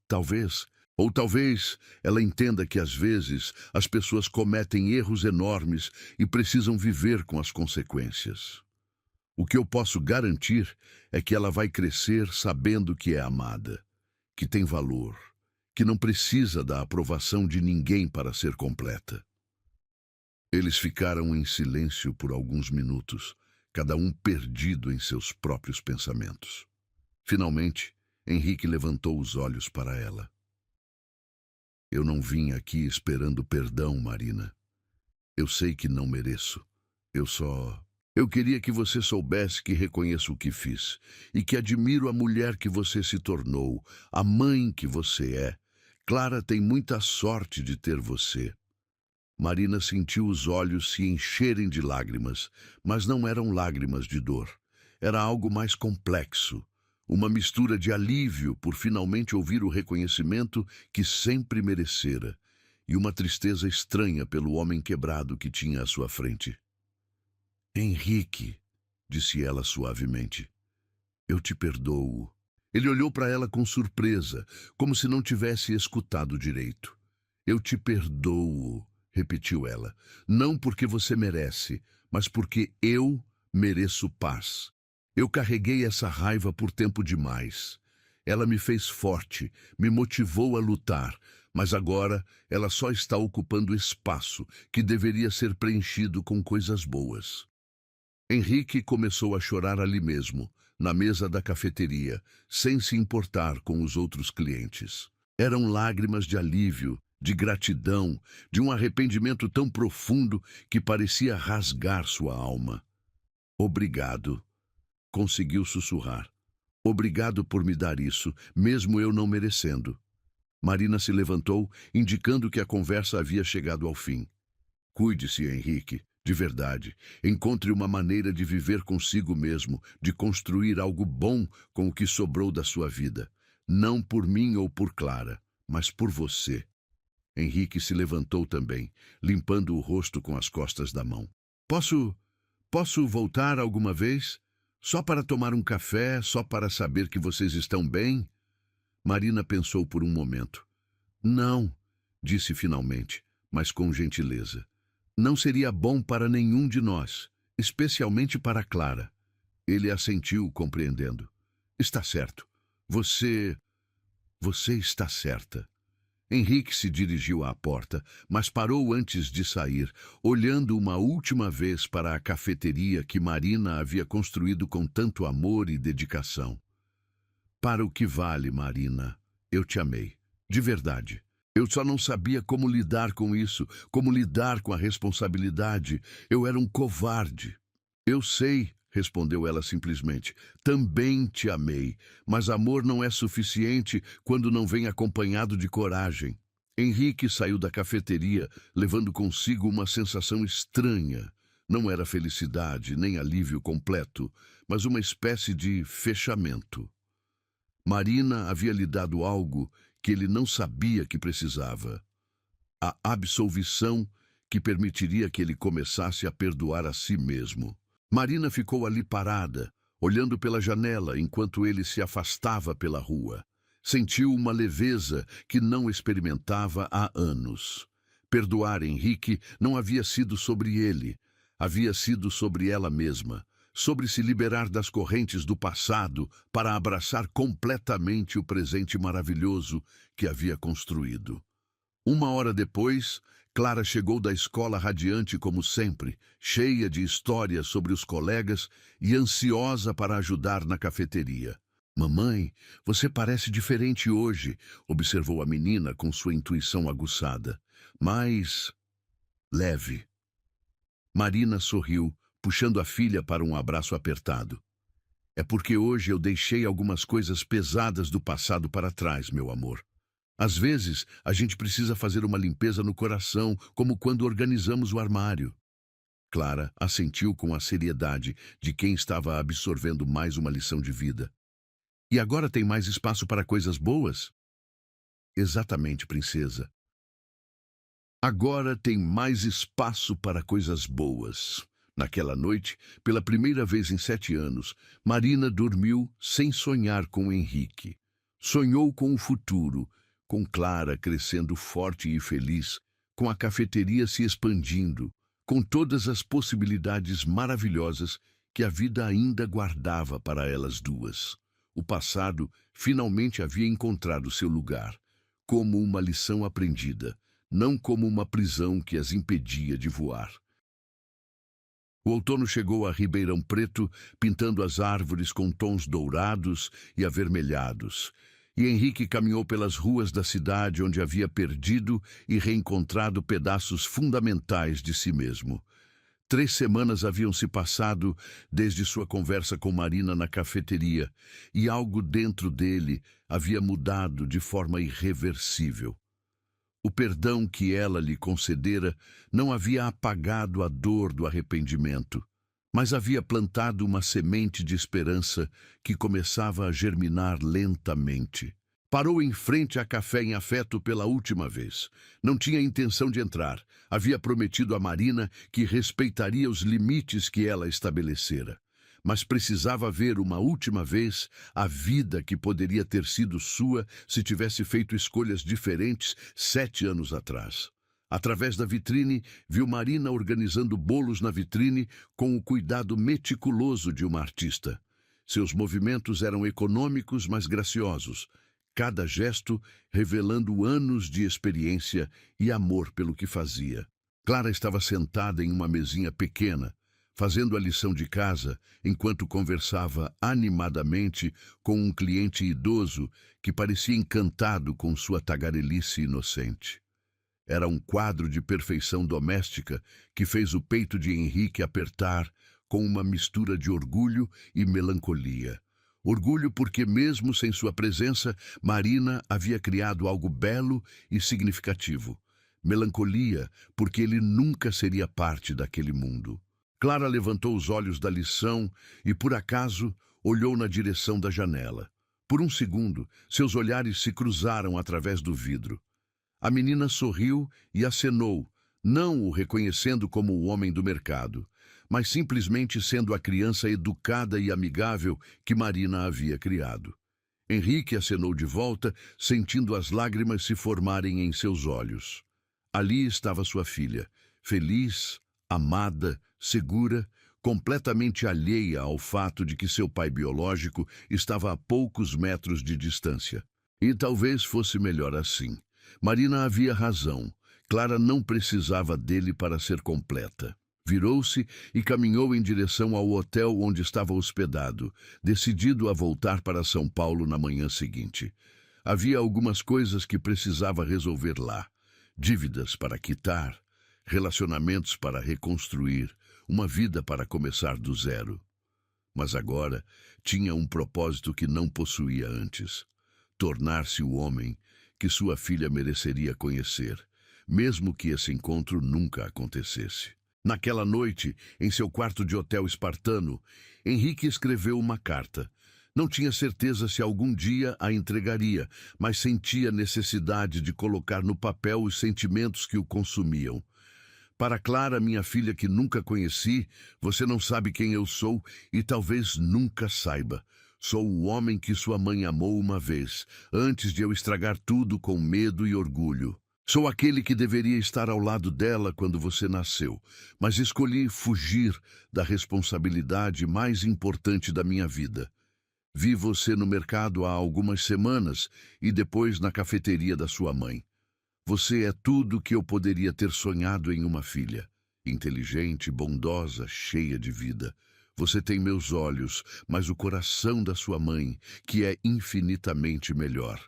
Talvez... Ou talvez ela entenda que, às vezes, as pessoas cometem erros enormes e precisam viver com as consequências. O que eu posso garantir é que ela vai crescer sabendo que é amada, que tem valor, que não precisa da aprovação de ninguém para ser completa. Eles ficaram em silêncio por alguns minutos, cada um perdido em seus próprios pensamentos. Finalmente, Henrique levantou os olhos para ela. Eu não vim aqui esperando perdão, Marina. Eu sei que não mereço. Eu queria que você soubesse que reconheço o que fiz e que admiro a mulher que você se tornou, a mãe que você é. Clara tem muita sorte de ter você. Marina sentiu os olhos se encherem de lágrimas, mas não eram lágrimas de dor. Era algo mais complexo. Uma mistura de alívio por finalmente ouvir o reconhecimento que sempre merecera e uma tristeza estranha pelo homem quebrado que tinha à sua frente. Henrique, disse ela suavemente, eu te perdoo. Ele olhou para ela com surpresa, como se não tivesse escutado direito. Eu te perdoo, repetiu ela, não porque você merece, mas porque eu mereço paz. Eu carreguei essa raiva por tempo demais. Ela me fez forte, me motivou a lutar, mas agora ela só está ocupando espaço que deveria ser preenchido com coisas boas. Henrique começou a chorar ali mesmo, na mesa da cafeteria, sem se importar com os outros clientes. Eram lágrimas de alívio, de gratidão, de um arrependimento tão profundo que parecia rasgar sua alma. Obrigado, conseguiu sussurrar. Obrigado por me dar isso, mesmo eu não merecendo. Marina se levantou, indicando que a conversa havia chegado ao fim. Cuide-se, Henrique, de verdade. Encontre uma maneira de viver consigo mesmo, de construir algo bom com o que sobrou da sua vida. Não por mim ou por Clara, mas por você. Henrique se levantou também, limpando o rosto com as costas da mão. Posso voltar alguma vez? Só para tomar um café, só para saber que vocês estão bem? Marina pensou por um momento. Não, disse finalmente, mas com gentileza. Não seria bom para nenhum de nós, especialmente para Clara. Ele assentiu, compreendendo. Está certo. Você está certa. Henrique se dirigiu à porta, mas parou antes de sair, olhando uma última vez para a cafeteria que Marina havia construído com tanto amor e dedicação. Para o que vale, Marina, eu te amei, de verdade. Eu só não sabia como lidar com isso, como lidar com a responsabilidade. Eu era um covarde. Eu sei, respondeu ela simplesmente. Também te amei, mas amor não é suficiente quando não vem acompanhado de coragem. Henrique saiu da cafeteria, levando consigo uma sensação estranha. Não era felicidade, nem alívio completo, mas uma espécie de fechamento. Marina havia lhe dado algo que ele não sabia que precisava. A absolvição que permitiria que ele começasse a perdoar a si mesmo. Marina ficou ali parada, olhando pela janela enquanto ele se afastava pela rua. Sentiu uma leveza que não experimentava há anos. Perdoar Henrique não havia sido sobre ele, havia sido sobre ela mesma, sobre se liberar das correntes do passado para abraçar completamente o presente maravilhoso que havia construído. Uma hora depois, Clara chegou da escola radiante como sempre, cheia de histórias sobre os colegas e ansiosa para ajudar na cafeteria. Mamãe, você parece diferente hoje, observou a menina com sua intuição aguçada. Mais leve. Marina sorriu, puxando a filha para um abraço apertado. É porque hoje eu deixei algumas coisas pesadas do passado para trás, meu amor. Às vezes, a gente precisa fazer uma limpeza no coração, como quando organizamos o armário. Clara assentiu com a seriedade de quem estava absorvendo mais uma lição de vida. E agora tem mais espaço para coisas boas? Exatamente, princesa. Agora tem mais espaço para coisas boas. Naquela noite, pela primeira vez em 7 anos, Marina dormiu sem sonhar com Henrique. Sonhou com o futuro, com Clara crescendo forte e feliz, com a cafeteria se expandindo, com todas as possibilidades maravilhosas que a vida ainda guardava para elas duas. O passado finalmente havia encontrado seu lugar, como uma lição aprendida, não como uma prisão que as impedia de voar. O outono chegou a Ribeirão Preto, pintando as árvores com tons dourados e avermelhados, e Henrique caminhou pelas ruas da cidade onde havia perdido e reencontrado pedaços fundamentais de si mesmo. 3 semanas haviam se passado desde sua conversa com Marina na cafeteria, e algo dentro dele havia mudado de forma irreversível. O perdão que ela lhe concedera não havia apagado a dor do arrependimento, mas havia plantado uma semente de esperança que começava a germinar lentamente. Parou em frente a Café em Afeto pela última vez. Não tinha intenção de entrar. Havia prometido a Marina que respeitaria os limites que ela estabelecera. Mas precisava ver uma última vez a vida que poderia ter sido sua se tivesse feito escolhas diferentes 7 anos atrás. Através da vitrine, viu Marina organizando bolos na vitrine com o cuidado meticuloso de uma artista. Seus movimentos eram econômicos, mas graciosos, cada gesto revelando anos de experiência e amor pelo que fazia. Clara estava sentada em uma mesinha pequena, fazendo a lição de casa enquanto conversava animadamente com um cliente idoso que parecia encantado com sua tagarelice inocente. Era um quadro de perfeição doméstica que fez o peito de Henrique apertar com uma mistura de orgulho e melancolia. Orgulho porque, mesmo sem sua presença, Marina havia criado algo belo e significativo. Melancolia porque ele nunca seria parte daquele mundo. Clara levantou os olhos da lição e, por acaso, olhou na direção da janela. Por um segundo, seus olhares se cruzaram através do vidro. A menina sorriu e acenou, não o reconhecendo como o homem do mercado, mas simplesmente sendo a criança educada e amigável que Marina havia criado. Henrique acenou de volta, sentindo as lágrimas se formarem em seus olhos. Ali estava sua filha, feliz, amada, segura, completamente alheia ao fato de que seu pai biológico estava a poucos metros de distância. E talvez fosse melhor assim. Marina havia razão. Clara não precisava dele para ser completa. Virou-se e caminhou em direção ao hotel onde estava hospedado, decidido a voltar para São Paulo na manhã seguinte. Havia algumas coisas que precisava resolver lá. Dívidas para quitar, relacionamentos para reconstruir, uma vida para começar do zero. Mas agora tinha um propósito que não possuía antes: tornar-se o homem que sua filha mereceria conhecer, mesmo que esse encontro nunca acontecesse. Naquela noite, em seu quarto de hotel espartano, Henrique escreveu uma carta. Não tinha certeza se algum dia a entregaria, mas sentia necessidade de colocar no papel os sentimentos que o consumiam. Para Clara, minha filha que nunca conheci, você não sabe quem eu sou e talvez nunca saiba. Sou o homem que sua mãe amou uma vez, antes de eu estragar tudo com medo e orgulho. Sou aquele que deveria estar ao lado dela quando você nasceu, mas escolhi fugir da responsabilidade mais importante da minha vida. Vi você no mercado há algumas semanas e depois na cafeteria da sua mãe. Você é tudo que eu poderia ter sonhado em uma filha. Inteligente, bondosa, cheia de vida. Você tem meus olhos, mas o coração da sua mãe, que é infinitamente melhor.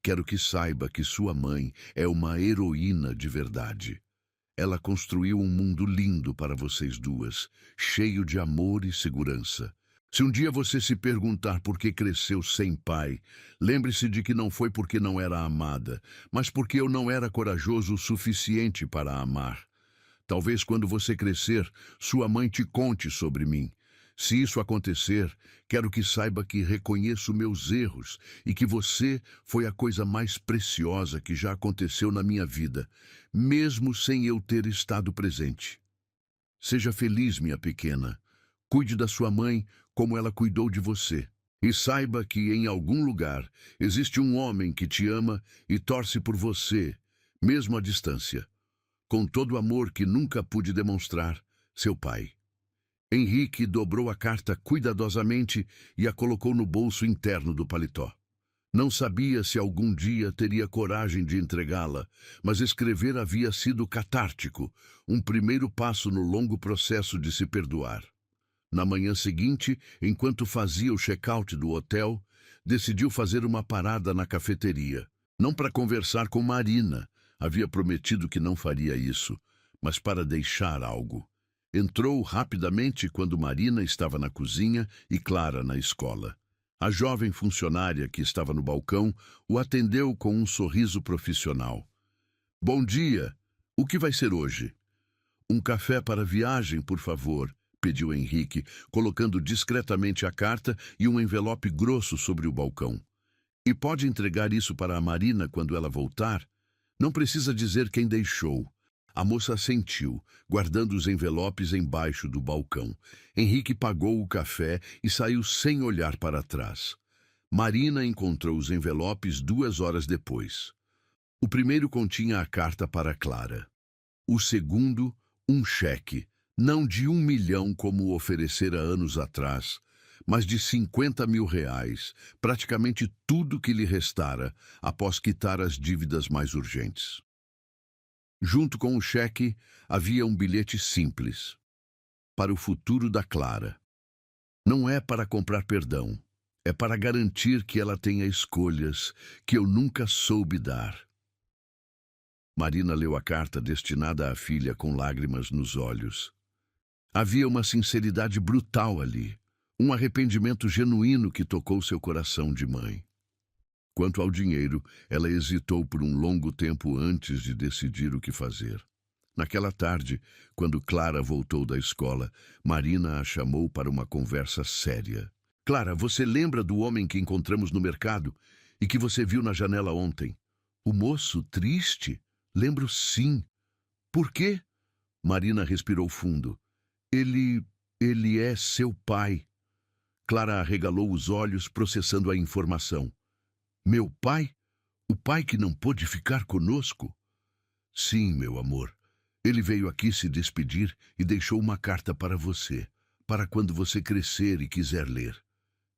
Quero que saiba que sua mãe é uma heroína de verdade. Ela construiu um mundo lindo para vocês duas, cheio de amor e segurança. Se um dia você se perguntar por que cresceu sem pai, lembre-se de que não foi porque não era amada, mas porque eu não era corajoso o suficiente para amar. Talvez quando você crescer, sua mãe te conte sobre mim. Se isso acontecer, quero que saiba que reconheço meus erros e que você foi a coisa mais preciosa que já aconteceu na minha vida, mesmo sem eu ter estado presente. Seja feliz, minha pequena. Cuide da sua mãe como ela cuidou de você. E saiba que em algum lugar existe um homem que te ama e torce por você, mesmo à distância. Com todo o amor que nunca pude demonstrar, seu pai. Henrique dobrou a carta cuidadosamente e a colocou no bolso interno do paletó. Não sabia se algum dia teria coragem de entregá-la, mas escrever havia sido catártico, um primeiro passo no longo processo de se perdoar. Na manhã seguinte, enquanto fazia o check-out do hotel, decidiu fazer uma parada na cafeteria. Não para conversar com Marina, havia prometido que não faria isso, mas para deixar algo. Entrou rapidamente quando Marina estava na cozinha e Clara na escola. A jovem funcionária que estava no balcão o atendeu com um sorriso profissional. Bom dia! O que vai ser hoje? Um café para viagem, por favor, pediu Henrique, colocando discretamente a carta e um envelope grosso sobre o balcão. E pode entregar isso para a Marina quando ela voltar? Não precisa dizer quem deixou. A moça assentiu, guardando os envelopes embaixo do balcão. Henrique pagou o café e saiu sem olhar para trás. Marina encontrou os envelopes 2 horas depois. O primeiro continha a carta para Clara. O segundo, um cheque, não de 1 milhão como oferecera anos atrás, mas de 50 mil reais, praticamente tudo que lhe restara após quitar as dívidas mais urgentes. Junto com o cheque, havia um bilhete simples. para o futuro da Clara. Não é para comprar perdão, é para garantir que ela tenha escolhas que eu nunca soube dar. Marina leu a carta destinada à filha com lágrimas nos olhos. Havia uma sinceridade brutal ali, um arrependimento genuíno que tocou seu coração de mãe. Quanto ao dinheiro, ela hesitou por um longo tempo antes de decidir o que fazer. Naquela tarde, quando Clara voltou da escola, Marina a chamou para uma conversa séria. Clara, você lembra do homem que encontramos no mercado e que você viu na janela ontem? O moço triste? Lembro sim. Por quê? Marina respirou fundo. Ele é seu pai. Clara arregalou os olhos, processando a informação. Meu pai? O pai que não pôde ficar conosco? Sim, meu amor. Ele veio aqui se despedir e deixou uma carta para você, para quando você crescer e quiser ler.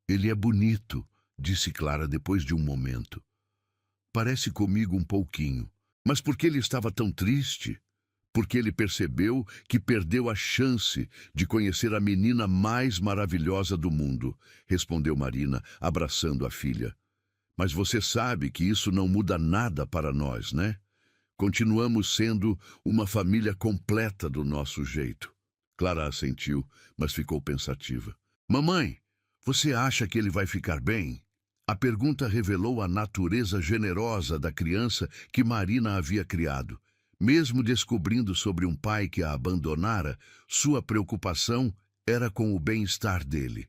Ele é bonito, disse Clara depois de um momento. Parece comigo um pouquinho. Mas por que ele estava tão triste? Porque ele percebeu que perdeu a chance de conhecer a menina mais maravilhosa do mundo, respondeu Marina, abraçando a filha. Mas você sabe que isso não muda nada para nós, né? Continuamos sendo uma família completa do nosso jeito. Clara assentiu, mas ficou pensativa. Mamãe, você acha que ele vai ficar bem? A pergunta revelou a natureza generosa da criança que Marina havia criado. Mesmo descobrindo sobre um pai que a abandonara, sua preocupação era com o bem-estar dele.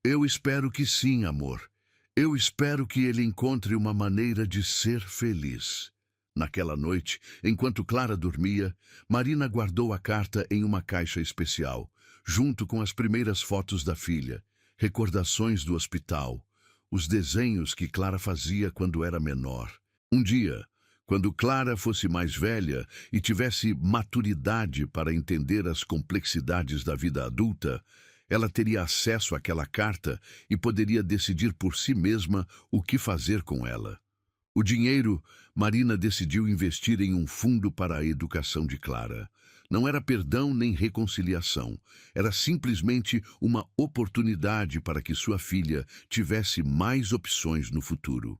Eu espero que sim, amor. Eu espero que ele encontre uma maneira de ser feliz. Naquela noite, enquanto Clara dormia, Marina guardou a carta em uma caixa especial, junto com as primeiras fotos da filha, recordações do hospital, os desenhos que Clara fazia quando era menor. Um dia, quando Clara fosse mais velha e tivesse maturidade para entender as complexidades da vida adulta, ela teria acesso àquela carta e poderia decidir por si mesma o que fazer com ela. O dinheiro, Marina decidiu investir em um fundo para a educação de Clara. Não era perdão nem reconciliação. Era simplesmente uma oportunidade para que sua filha tivesse mais opções no futuro.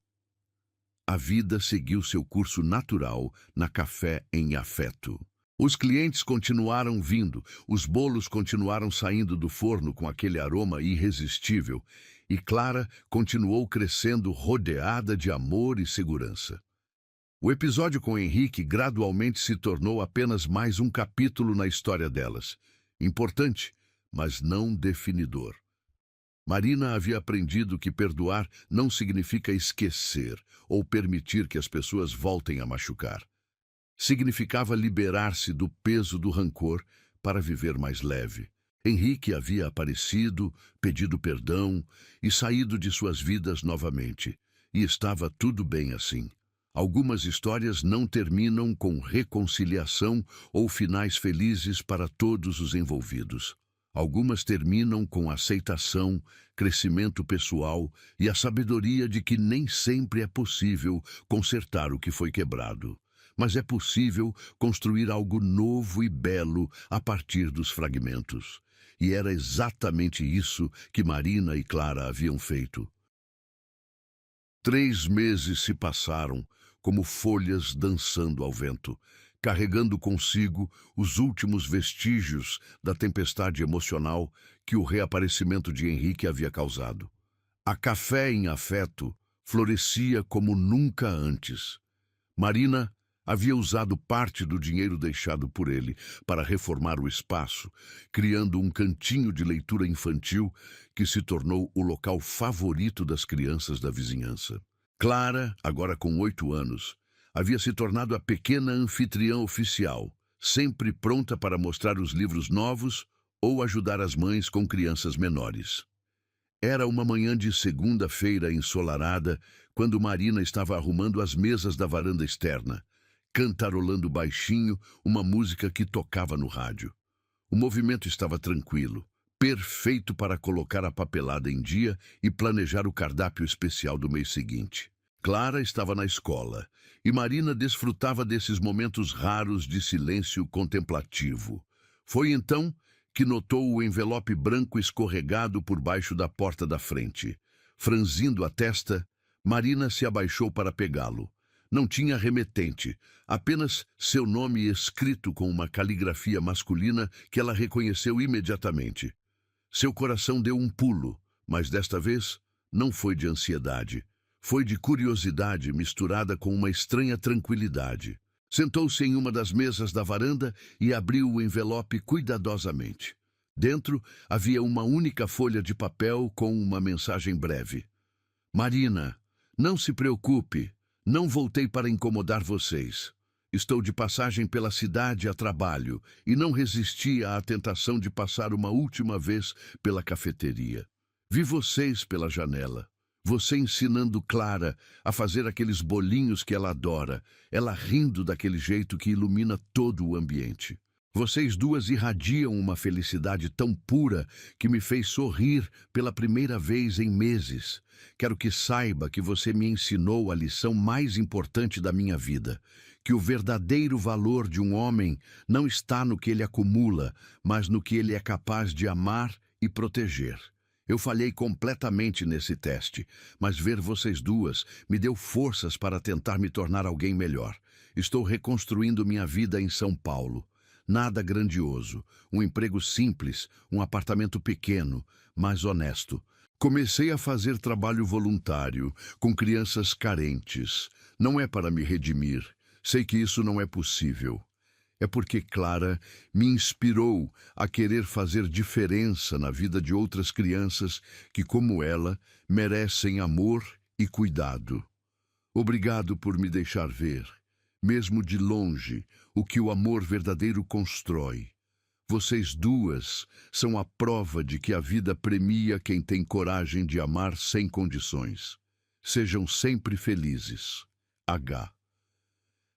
A vida seguiu seu curso natural na Café em Afeto. Os clientes continuaram vindo, os bolos continuaram saindo do forno com aquele aroma irresistível, e Clara continuou crescendo rodeada de amor e segurança. O episódio com Henrique gradualmente se tornou apenas mais um capítulo na história delas. Importante, mas não definidor. Marina havia aprendido que perdoar não significa esquecer ou permitir que as pessoas voltem a machucar. Significava liberar-se do peso do rancor para viver mais leve. Henrique havia aparecido, pedido perdão e saído de suas vidas novamente. E estava tudo bem assim. Algumas histórias não terminam com reconciliação ou finais felizes para todos os envolvidos. Algumas terminam com aceitação, crescimento pessoal e a sabedoria de que nem sempre é possível consertar o que foi quebrado. Mas é possível construir algo novo e belo a partir dos fragmentos. E era exatamente isso que Marina e Clara haviam feito. 3 meses se passaram, como folhas dançando ao vento, carregando consigo os últimos vestígios da tempestade emocional que o reaparecimento de Henrique havia causado. A Café em Afeto florescia como nunca antes. Marina havia usado parte do dinheiro deixado por ele para reformar o espaço, criando um cantinho de leitura infantil que se tornou o local favorito das crianças da vizinhança. Clara, agora com 8 anos, havia se tornado a pequena anfitriã oficial, sempre pronta para mostrar os livros novos ou ajudar as mães com crianças menores. Era uma manhã de segunda-feira ensolarada, quando Marina estava arrumando as mesas da varanda externa, cantarolando baixinho uma música que tocava no rádio. O movimento estava tranquilo, perfeito para colocar a papelada em dia e planejar o cardápio especial do mês seguinte. Clara estava na escola, e Marina desfrutava desses momentos raros de silêncio contemplativo. Foi então que notou o envelope branco escorregado por baixo da porta da frente. Franzindo a testa, Marina se abaixou para pegá-lo. Não tinha remetente, apenas seu nome escrito com uma caligrafia masculina que ela reconheceu imediatamente. Seu coração deu um pulo, mas desta vez não foi de ansiedade. Foi de curiosidade misturada com uma estranha tranquilidade. Sentou-se em uma das mesas da varanda e abriu o envelope cuidadosamente. Dentro havia uma única folha de papel com uma mensagem breve. Marina, não se preocupe, não voltei para incomodar vocês. Estou de passagem pela cidade a trabalho e não resisti à tentação de passar uma última vez pela cafeteria. Vi vocês pela janela. Você ensinando Clara a fazer aqueles bolinhos que ela adora, ela rindo daquele jeito que ilumina todo o ambiente. Vocês duas irradiam uma felicidade tão pura que me fez sorrir pela primeira vez em meses. Quero que saiba que você me ensinou a lição mais importante da minha vida, que o verdadeiro valor de um homem não está no que ele acumula, mas no que ele é capaz de amar e proteger. Eu falhei completamente nesse teste, mas ver vocês duas me deu forças para tentar me tornar alguém melhor. Estou reconstruindo minha vida em São Paulo. Nada grandioso, um emprego simples, um apartamento pequeno, mas honesto. Comecei a fazer trabalho voluntário, com crianças carentes. Não é para me redimir. Sei que isso não é possível. É porque Clara me inspirou a querer fazer diferença na vida de outras crianças que, como ela, merecem amor e cuidado. Obrigado por me deixar ver, mesmo de longe, o que o amor verdadeiro constrói. Vocês duas são a prova de que a vida premia quem tem coragem de amar sem condições. Sejam sempre felizes. H.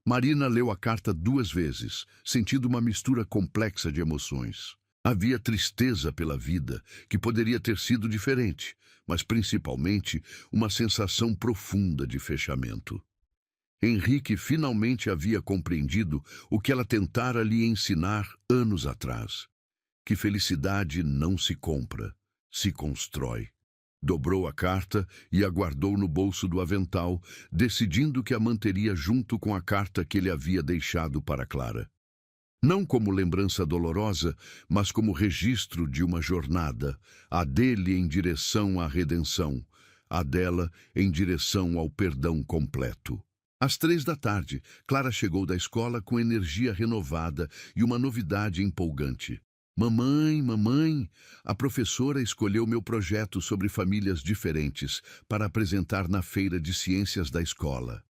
Marina leu a carta 2 vezes, sentindo uma mistura complexa de emoções. Havia tristeza pela vida, que poderia ter sido diferente, mas principalmente uma sensação profunda de fechamento. Henrique finalmente havia compreendido o que ela tentara lhe ensinar anos atrás. Que felicidade não se compra, se constrói. Dobrou a carta e a guardou no bolso do avental, decidindo que a manteria junto com a carta que ele havia deixado para Clara. Não como lembrança dolorosa, mas como registro de uma jornada, a dele em direção à redenção, a dela em direção ao perdão completo. Às 3 da tarde, Clara chegou da escola com energia renovada e uma novidade empolgante. Mamãe, mamãe, a professora escolheu meu projeto sobre famílias diferentes para apresentar na feira de ciências da escola.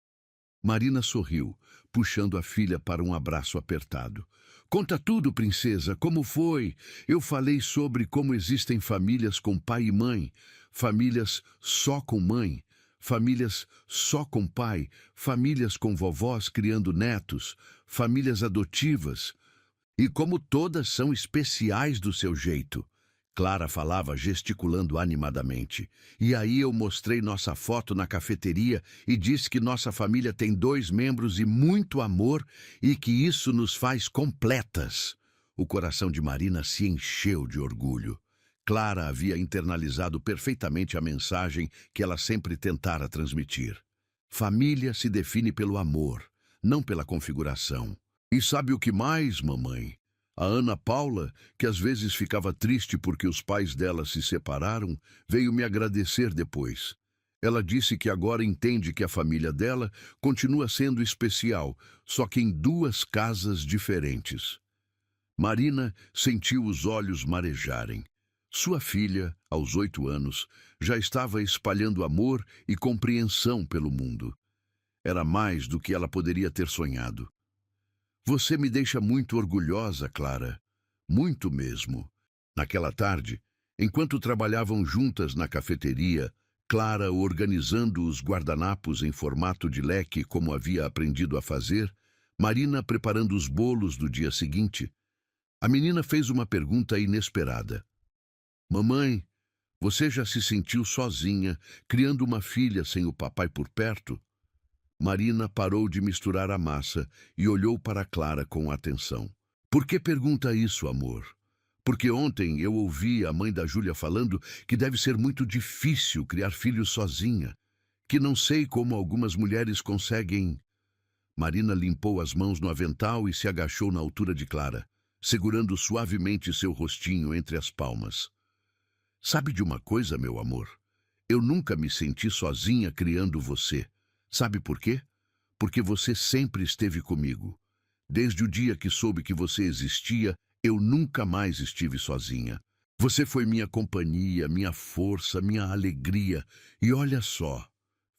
Marina sorriu, puxando a filha para um abraço apertado. Conta tudo, princesa, como foi? Eu falei sobre como existem famílias com pai e mãe, famílias só com mãe, famílias só com pai, famílias com vovós criando netos, famílias adotivas. E como todas são especiais do seu jeito. Clara falava gesticulando animadamente. E aí eu mostrei nossa foto na cafeteria e disse que nossa família tem 2 membros e muito amor e que isso nos faz completas. O coração de Marina se encheu de orgulho. Clara havia internalizado perfeitamente a mensagem que ela sempre tentara transmitir. Família se define pelo amor, não pela configuração. E sabe o que mais, mamãe? A Ana Paula, que às vezes ficava triste porque os pais dela se separaram, veio me agradecer depois. Ela disse que agora entende que a família dela continua sendo especial, só que em 2 casas diferentes. Marina sentiu os olhos marejarem. Sua filha, aos 8 anos, já estava espalhando amor e compreensão pelo mundo. Era mais do que ela poderia ter sonhado. Você me deixa muito orgulhosa, Clara. Muito mesmo. Naquela tarde, enquanto trabalhavam juntas na cafeteria, Clara organizando os guardanapos em formato de leque como havia aprendido a fazer, Marina preparando os bolos do dia seguinte, a menina fez uma pergunta inesperada. Mamãe, você já se sentiu sozinha, criando uma filha sem o papai por perto? Marina parou de misturar a massa e olhou para Clara com atenção. Por que pergunta isso, amor? Porque ontem eu ouvi a mãe da Júlia falando que deve ser muito difícil criar filhos sozinha, que não sei como algumas mulheres conseguem. Marina limpou as mãos no avental e se agachou na altura de Clara, segurando suavemente seu rostinho entre as palmas. Sabe de uma coisa, meu amor? Eu nunca me senti sozinha criando você. Sabe por quê? Porque você sempre esteve comigo. Desde o dia que soube que você existia, eu nunca mais estive sozinha. Você foi minha companhia, minha força, minha alegria. E olha só,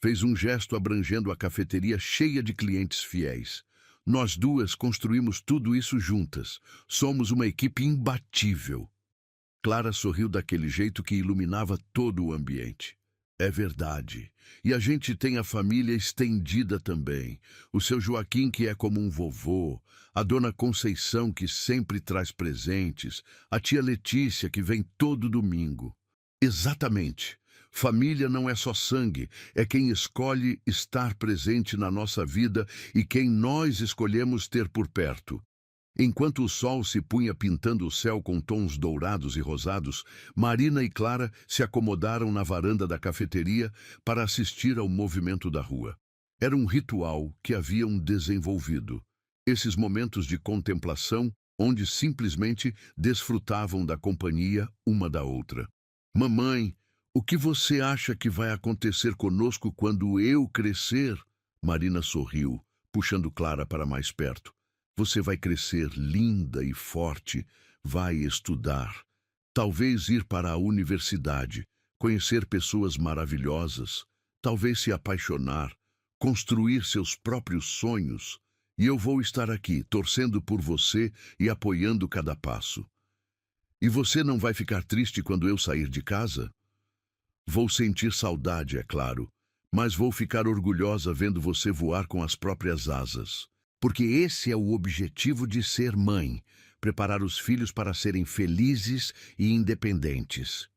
fez um gesto abrangendo a cafeteria cheia de clientes fiéis. Nós duas construímos tudo isso juntas. Somos uma equipe imbatível. Clara sorriu daquele jeito que iluminava todo o ambiente. É verdade. E a gente tem a família estendida também. O seu Joaquim, que é como um vovô, a dona Conceição, que sempre traz presentes, a tia Letícia, que vem todo domingo. Exatamente. Família não é só sangue, é quem escolhe estar presente na nossa vida e quem nós escolhemos ter por perto. Enquanto o sol se punha pintando o céu com tons dourados e rosados, Marina e Clara se acomodaram na varanda da cafeteria para assistir ao movimento da rua. Era um ritual que haviam desenvolvido. Esses momentos de contemplação, onde simplesmente desfrutavam da companhia uma da outra. Mamãe, o que você acha que vai acontecer conosco quando eu crescer? Marina sorriu, puxando Clara para mais perto. Você vai crescer linda e forte, vai estudar, talvez ir para a universidade, conhecer pessoas maravilhosas, talvez se apaixonar, construir seus próprios sonhos, e eu vou estar aqui, torcendo por você e apoiando cada passo. E você não vai ficar triste quando eu sair de casa? Vou sentir saudade, é claro, mas vou ficar orgulhosa vendo você voar com as próprias asas. Porque esse é o objetivo de ser mãe, preparar os filhos para serem felizes e independentes.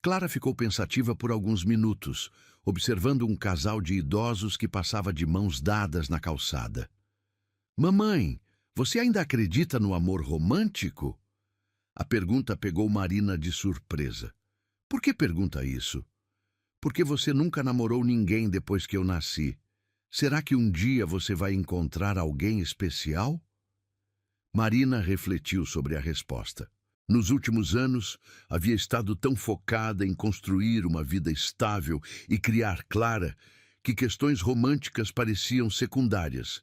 Clara ficou pensativa por alguns minutos, observando um casal de idosos que passava de mãos dadas na calçada. Mamãe, você ainda acredita no amor romântico? A pergunta pegou Marina de surpresa. Por que pergunta isso? Porque você nunca namorou ninguém depois que eu nasci. Será que um dia você vai encontrar alguém especial? Marina refletiu sobre a resposta. Nos últimos anos, havia estado tão focada em construir uma vida estável e criar Clara que questões românticas pareciam secundárias.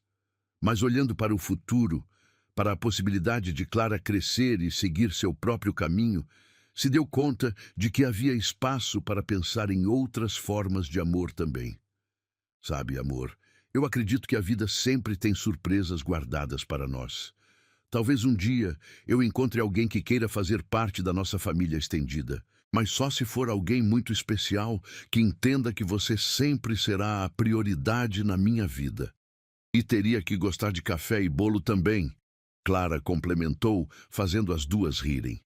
Mas olhando para o futuro, para a possibilidade de Clara crescer e seguir seu próprio caminho, se deu conta de que havia espaço para pensar em outras formas de amor também. Sabe, amor, eu acredito que a vida sempre tem surpresas guardadas para nós. Talvez um dia eu encontre alguém que queira fazer parte da nossa família estendida, mas só se for alguém muito especial que entenda que você sempre será a prioridade na minha vida. E teria que gostar de café e bolo também, Clara complementou, fazendo as duas rirem.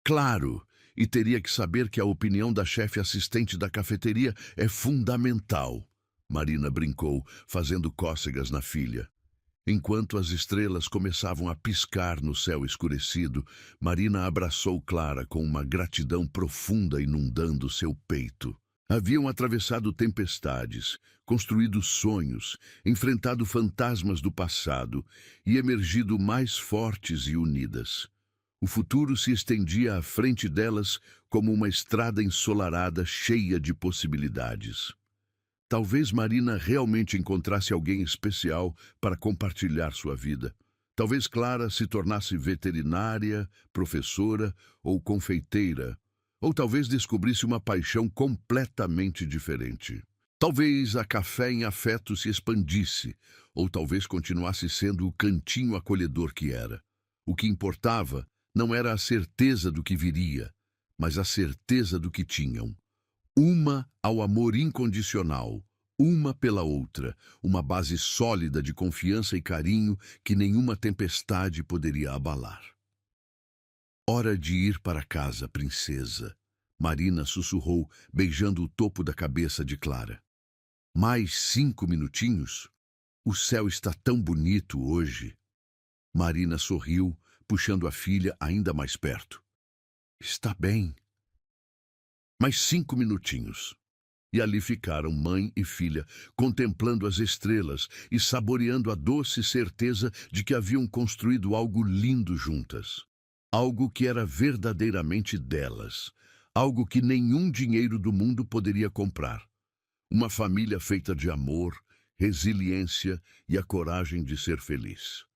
Claro, e teria que saber que a opinião da chefe assistente da cafeteria é fundamental. Marina brincou, fazendo cócegas na filha. Enquanto as estrelas começavam a piscar no céu escurecido, Marina abraçou Clara com uma gratidão profunda inundando seu peito. Haviam atravessado tempestades, construído sonhos, enfrentado fantasmas do passado e emergido mais fortes e unidas. O futuro se estendia à frente delas como uma estrada ensolarada cheia de possibilidades. Talvez Marina realmente encontrasse alguém especial para compartilhar sua vida. Talvez Clara se tornasse veterinária, professora ou confeiteira. Ou talvez descobrisse uma paixão completamente diferente. Talvez a Café em Afeto se expandisse, ou talvez continuasse sendo o cantinho acolhedor que era. O que importava não era a certeza do que viria, mas a certeza do que tinham. Uma ao amor incondicional, uma pela outra, uma base sólida de confiança e carinho que nenhuma tempestade poderia abalar. Hora de ir para casa, princesa, Marina sussurrou, beijando o topo da cabeça de Clara. Mais 5 minutinhos? O céu está tão bonito hoje. Marina sorriu, puxando a filha ainda mais perto. Está bem. Mais 5 minutinhos. E ali ficaram mãe e filha, contemplando as estrelas e saboreando a doce certeza de que haviam construído algo lindo juntas. Algo que era verdadeiramente delas. Algo que nenhum dinheiro do mundo poderia comprar. Uma família feita de amor, resiliência e a coragem de ser feliz.